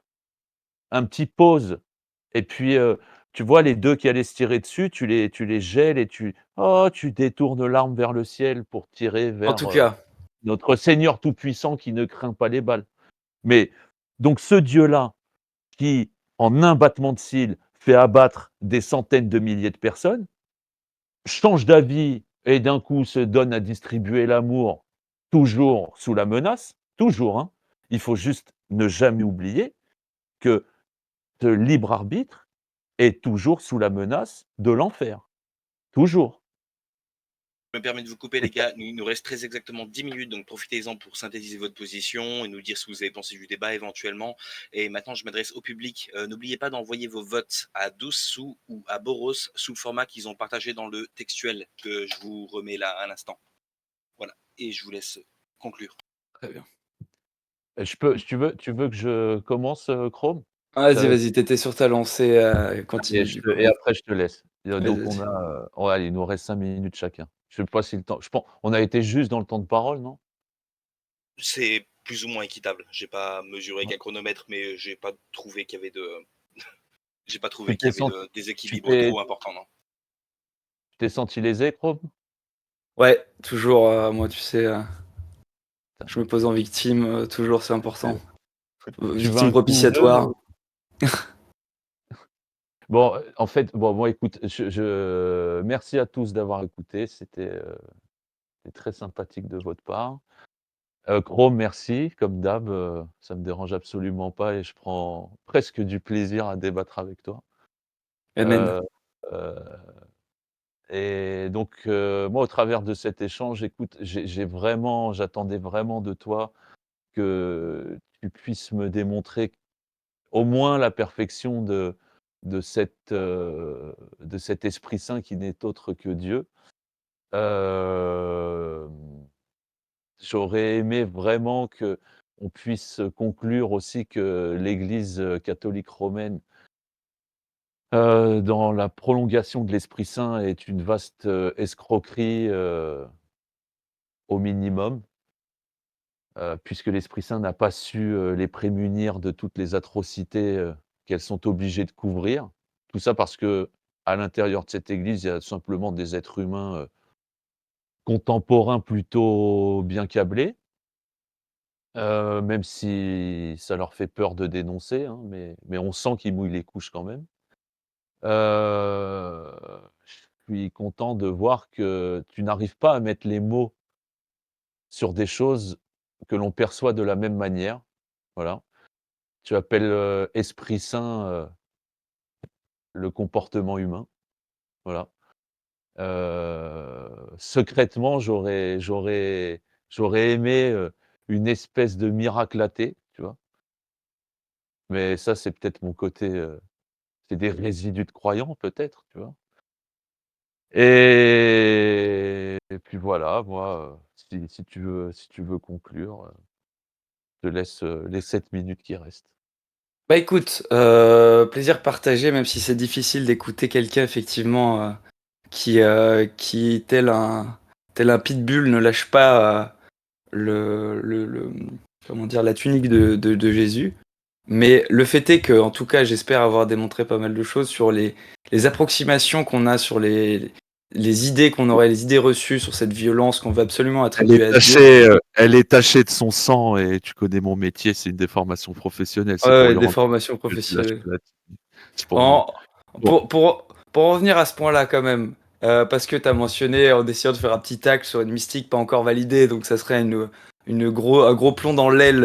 un petit pause et puis, tu vois les 2 qui allaient se tirer dessus, tu les gèles et tu détournes l'arme vers le ciel pour tirer En vers, tout cas, notre Seigneur tout-puissant qui ne craint pas les balles. Mais donc ce Dieu-là qui, en un battement de cils, fait abattre des centaines de milliers de personnes, change d'avis et d'un coup se donne à distribuer l'amour, toujours sous la menace, toujours, hein. Il faut juste ne jamais oublier que ce libre arbitre est toujours sous la menace de l'enfer, toujours. Je me permets de vous couper, Et les gars. Il nous reste très exactement 10 minutes, donc profitez-en pour synthétiser votre position et nous dire ce que vous avez pensé du débat éventuellement. Et maintenant, je m'adresse au public. N'oubliez pas d'envoyer vos votes à 12 sous ou à Boros sous le format qu'ils ont partagé dans le textuel que je vous remets là à l'instant. Voilà. Et je vous laisse conclure. très bien. tu veux que je commence, Chrome? Vas-y, Ça vas-y, tu étais sur ta lancée, continue du et coup. après je te laisse. Vas-y, Donc on vas-y. a, allez, il nous reste 5 minutes chacun. Je sais pas si le temps je pense on a été juste dans le temps de parole, non? C'est plus ou moins équitable. J'ai pas mesuré avec Ouais. un chronomètre, mais j'ai pas trouvé qu'il y avait de, j'ai pas trouvé Tu qu'il t'es y avait senti de tu déséquilibre t'es trop important, non. tu t'es senti lésé, Chrome? Ouais, toujours, moi tu sais, Putain, je me pose en victime, toujours c'est important. tu veux Victime un coup ou 2? propitiatoire. Bon, en fait, bon écoute, merci à tous d'avoir écouté, c'était très sympathique de votre part. Chrome, merci, comme d'hab, ça me dérange absolument pas et je prends presque du plaisir à débattre avec toi. Amen. Heu, heu et donc, moi, au travers de cet échange, écoute, j'attendais vraiment de toi que tu puisses me démontrer au moins la perfection de cette, de cet Esprit Saint qui n'est autre que Dieu. Hem, J'aurais aimé vraiment qu'on puisse conclure aussi que l'Église, catholique romaine, dans la prolongation de l'Esprit Saint est une vaste, escroquerie, au minimum, puisque l'Esprit Saint n'a pas su, les prémunir de toutes les atrocités, qu'elles sont obligées de couvrir. Tout ça parce qu'à l'intérieur de cette Église, il y a simplement des êtres humains, contemporains plutôt bien câblés, même si ça leur fait peur de dénoncer, hein, mais on sent qu'ils mouillent les couches quand même. Je suis content de voir que tu n'arrives pas à mettre les mots sur des choses que l'on perçoit de la même manière. Voilà. Tu appelles, esprit saint, le comportement humain. Voilà. Secrètement, j'aurais aimé, une espèce de miracle athée, tu vois? Mais ça, c'est peut-être mon côté, c'est des résidus de croyants peut-être, tu vois? Et puis voilà, moi, si tu veux conclure, je te laisse, les 7 minutes qui restent. Bah, écoute, plaisir partagé, même si c'est difficile d'écouter quelqu'un effectivement, qui tel un pitbull ne lâche pas, comment dire? La tunique de Jésus. Mais le fait est que, en tout cas, j'espère avoir démontré pas mal de choses sur les approximations qu'on a sur les idées qu'on aurait, les idées reçues sur cette violence qu'on veut absolument attribuer à Dieu. Elle est tachée de son sang et tu connais mon métier, c'est une déformation professionnelle, c'est pour Ouais, lui des rendre formations que tu lâches professionnelles. pas là-dessus. C'est pour lui. En Bon, pour en venir à ce point-là quand même, parce que tu as mentionné en essayant de faire un petit tacle sur une mystique pas encore validée, donc ça serait un gros plomb dans l'aile,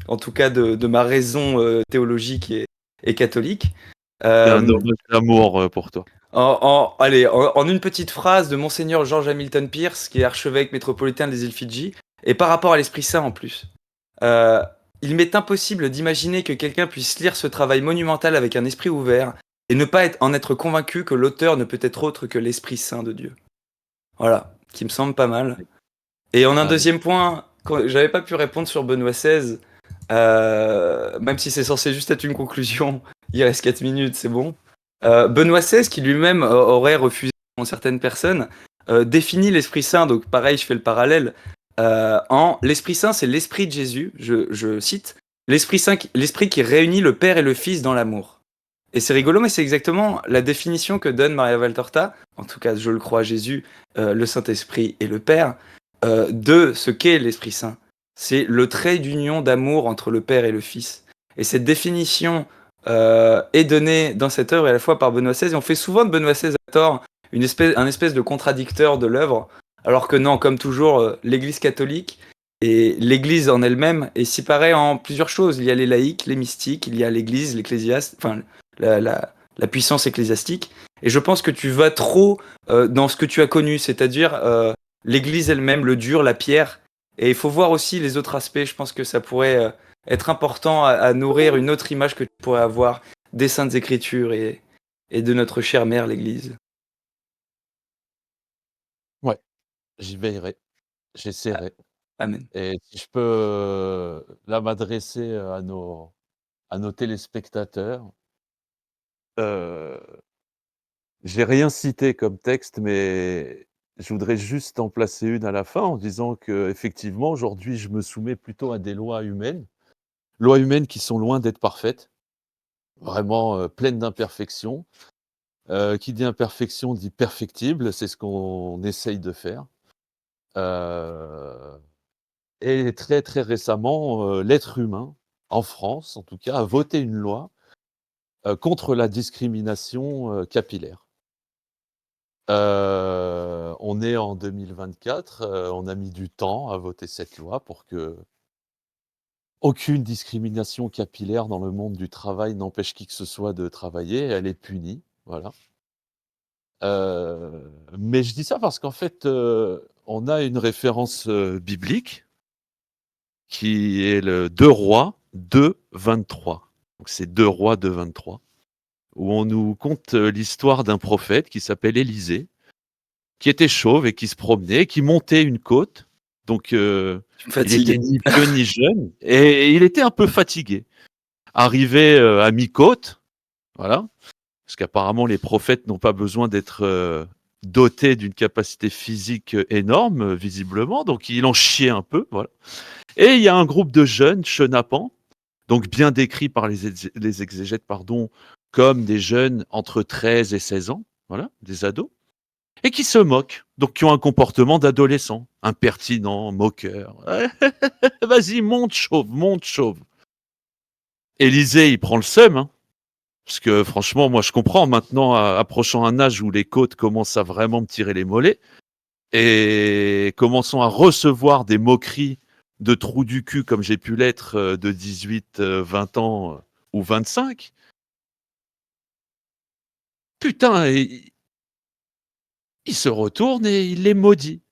en tout cas de ma raison, théologique et catholique. c'est un Hem hommage d'amour, pour toi. Allez, en une petite phrase de Monseigneur George Hamilton Pierce, qui est archevêque métropolitain des îles Fidji, et par rapport à l'Esprit Saint en plus. Euh, il m'est impossible d'imaginer que quelqu'un puisse lire ce travail monumental avec un esprit ouvert et ne pas en être convaincu que l'auteur ne peut être autre que l'Esprit Saint de Dieu. Voilà, qui me semble pas mal. Et en un Allez. deuxième point, j'avais pas pu répondre sur Benoît XVI, même si c'est censé juste être une conclusion, il reste 4 minutes, c'est bon. Benoît XVI, qui lui-même aurait refusé pour certaines personnes, définit l'Esprit Saint, donc pareil, je fais le parallèle, en l'Esprit Saint, c'est l'Esprit de Jésus, je cite, l'Esprit Saint, l'Esprit qui réunit le Père et le Fils dans l'amour. Et c'est rigolo, mais c'est exactement la définition que donne Maria Valtorta, en tout cas je le crois à Jésus, le Saint-Esprit et le Père, de ce qu'est l'Esprit Saint. C'est le trait d'union d'amour entre le Père et le Fils. Et cette définition est donnée dans cette œuvre à la fois par Benoît XVI, et on fait souvent de Benoît XVI à tort un espèce de contradicteur de l'œuvre, alors que non, comme toujours, l'Église catholique et l'Église en elle-même est séparée en plusieurs choses. Il y a les laïcs, les mystiques, il y a l'Église, l'ecclésiaste, enfin la puissance ecclésiastique. Et je pense que tu vas trop dans ce que tu as connu, c'est-à-dire l'Église elle-même, le dur, la pierre. Et il faut voir aussi les autres aspects. Je pense que ça pourrait être important à nourrir une autre image que tu pourrais avoir des Saintes Écritures et de notre chère mère, l'Église. Ouais, j'y veillerai, j'essaierai Amen. et si je peux, là m'adresser, à nos téléspectateurs, heu, j'ai rien cité comme texte, mais je voudrais juste en placer une à la fin en disant qu'effectivement aujourd'hui je me soumets plutôt à des lois humaines qui sont loin d'être parfaites, vraiment, pleines d'imperfections. Qui dit imperfection dit perfectible, c'est ce qu'on essaye de faire. Heu et très, très récemment, l'être humain, en France en tout cas, a voté une loi, contre la discrimination, capillaire. On est en 2024, on a mis du temps à voter cette loi pour qu'aucune discrimination capillaire dans le monde du travail n'empêche qui que ce soit de travailler, elle est punie, voilà. Mais je dis ça parce qu'en fait, on a une référence, biblique qui est le 2 Rois 2:23. Donc c'est 2 Rois 2:23, où on nous conte, l'histoire d'un prophète qui s'appelle Élisée, qui était chauve et qui se promenait, qui montait une côte. Donc, Tu me il était fatigues. ni vieux ni jeune et il était un peu fatigué. Arrivé, à mi-côte, voilà, parce qu'apparemment les prophètes n'ont pas besoin d'être, dotés d'une capacité physique, énorme, visiblement, donc il en chiait un peu, voilà. Et il y a un groupe de jeunes chenapans, donc bien décrits par les exégètes, pardon, comme des jeunes entre 13 et 16 ans, voilà, des ados, et qui se moquent, donc qui ont un comportement d'adolescent, impertinent, moqueur. Vas-y, monte chauve, monte chauve. Élisée, il prend le seum, hein. Parce que franchement, moi, je comprends maintenant, approchant un âge où les côtes commencent à vraiment me tirer les mollets et commençons à recevoir des moqueries de trous du cul comme j'ai pu l'être de 18, 20 ans ou 25. Putain, il se retourne et il les maudit.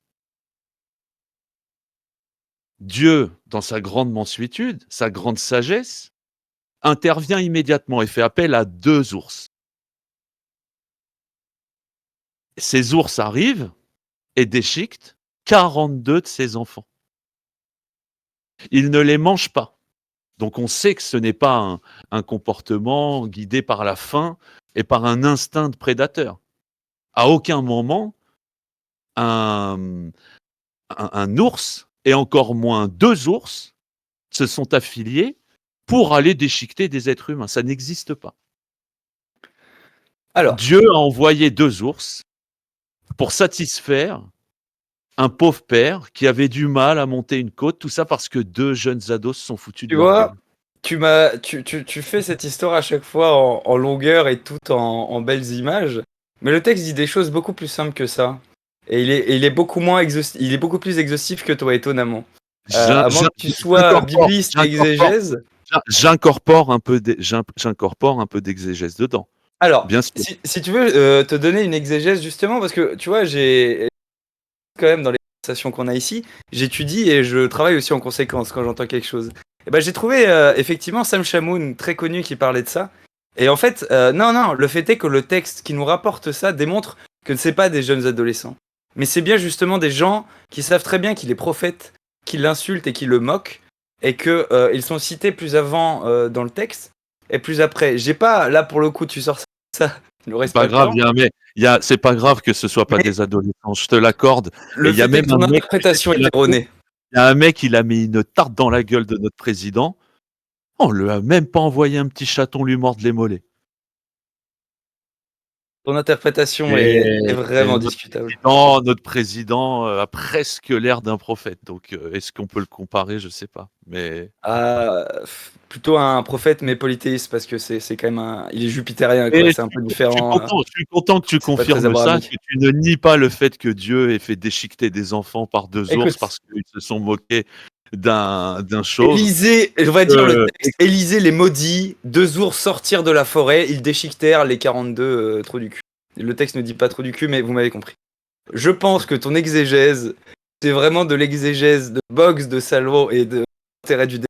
Dieu, dans sa grande mansuétude, sa grande sagesse, intervient immédiatement et fait appel à 2 ours. Ces ours arrivent et déchiquetent 42 de ses enfants. Il ne les mange pas. Donc on sait que ce n'est pas un comportement guidé par la faim et par un instinct de prédateur. À aucun moment, un ours, et encore moins 2 ours, se sont affiliés pour aller déchiqueter des êtres humains. Ça n'existe pas. Alors, Dieu a envoyé 2 ours pour satisfaire un pauvre père qui avait du mal à monter une côte, tout ça parce que 2 jeunes ados se sont foutus de tu leur vois, gueule. tu fais cette histoire à chaque fois en longueur et tout en belles images, mais le texte dit des choses beaucoup plus simples que ça. Et il est beaucoup moins il est beaucoup plus exhaustif que toi, étonnamment. À moins que tu sois bibliste et exégèse. J'incorpore un peu d'exégèse dedans. Alors, Bien sûr. si tu veux te donner une exégèse justement, parce que tu vois, j'ai quand même dans les conversations qu'on a ici, j'étudie et je travaille aussi en conséquence quand j'entends quelque chose. Et ben j'ai trouvé effectivement Sam Shamoun très connu qui parlait de ça. Et en fait, non, le fait est que le texte qui nous rapporte ça démontre que ce n'est pas des jeunes adolescents, mais c'est bien justement des gens qui savent très bien qu'il est prophète, qui l'insultent et qui le moquent, et que ils sont cités plus avant dans le texte et plus après. J'ai pas là pour le coup, tu sors ça, il nous reste C'est pas le grave, temps. c'est pas grave que ce soit pas Mais des adolescents, je te l'accorde. le il y a fait est même que ton un mec, interprétation est il a erronée. il y a un mec, il a mis une tarte dans la gueule de notre président. On lui a même pas envoyé un petit chaton lui mordre les mollets. Ton interprétation est Et vraiment discutable. notre président a presque l'air d'un prophète. Donc, est-ce qu'on peut le comparer? Je sais pas. Mais Plutôt un prophète, mais polythéiste, parce que c'est quand même il est jupitérien, Et quoi. je C'est un peu suis différent. je suis content que tu C'est pas très confirmes ça, abrahamique. que tu ne nies pas le fait que Dieu ait fait déchiqueter des enfants par 2 ours Écoute, parce qu'ils se sont moqués d'un chauve. Élisée, je vais dire le Euh, texte. Élisée les maudit, 2 ours sortirent de la forêt, ils déchiquetèrent les 42 trous du cul. Le texte ne dit pas trop du cul, mais vous m'avez compris. Je pense que ton exégèse, c'est vraiment de l'exégèse de box, de salaud et de l'intérêt du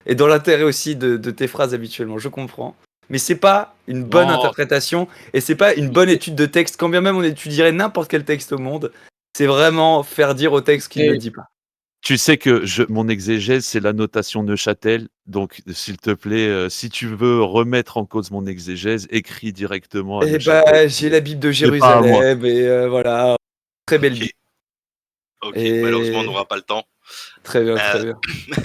et dans l'intérêt aussi de tes phrases habituellement. Je comprends. Mais c'est pas une bonne non, interprétation et c'est pas une bonne étude de texte. Quand bien même on étudierait n'importe quel texte au monde, c'est vraiment faire dire au texte qu'il ne le dit pas. tu sais que mon exégèse, c'est la notation Neuchâtel. Donc, s'il te plaît, si tu veux remettre en cause mon exégèse, écris directement à Eh Neuchâtel. bah, j'ai la Bible de C'est pas à moi. Jérusalem et voilà. Très belle Bible. Ok, Et malheureusement, on n'aura pas le temps. très bien, très bien.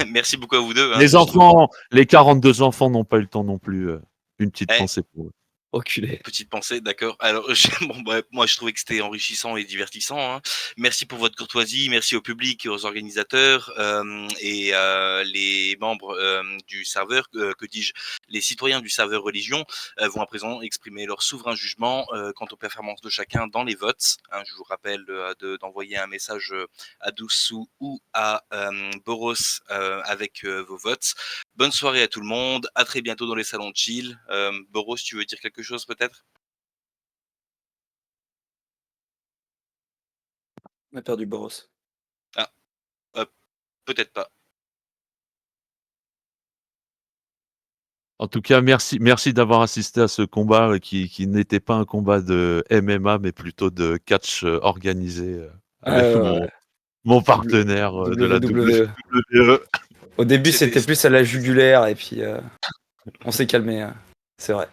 Merci beaucoup à vous deux. Les enfants, les 42 enfants n'ont pas eu le temps non plus. Une petite Eh, pensée pour eux. Enculé. Petite pensée, d'accord. Alors, bon, bref, moi, je trouvais que c'était enrichissant et divertissant. Hein. Merci pour votre courtoisie, merci au public et aux organisateurs et les membres du serveur, que dis-je, les citoyens du serveur religion vont à présent exprimer leur souverain jugement quant aux performances de chacun dans les votes. Hein, je vous rappelle d'envoyer un message à Doussou ou à Boros avec vos votes. Bonne soirée à tout le monde. À très bientôt dans les salons de chill. Boros, tu veux dire quelque chose peut-être? On a perdu Boros. Ah, peut-être pas. En tout cas, merci d'avoir assisté à ce combat qui n'était pas un combat de MMA, mais plutôt de catch organisé avec mon partenaire de la WWE. WWE. Au début, C'était- c'était plus à la jugulaire et puis on s'est calmé. C'est vrai.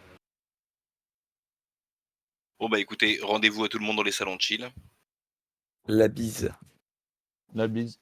Bon bah écoutez, rendez-vous à tout le monde dans les salons de chill. La bise. La bise.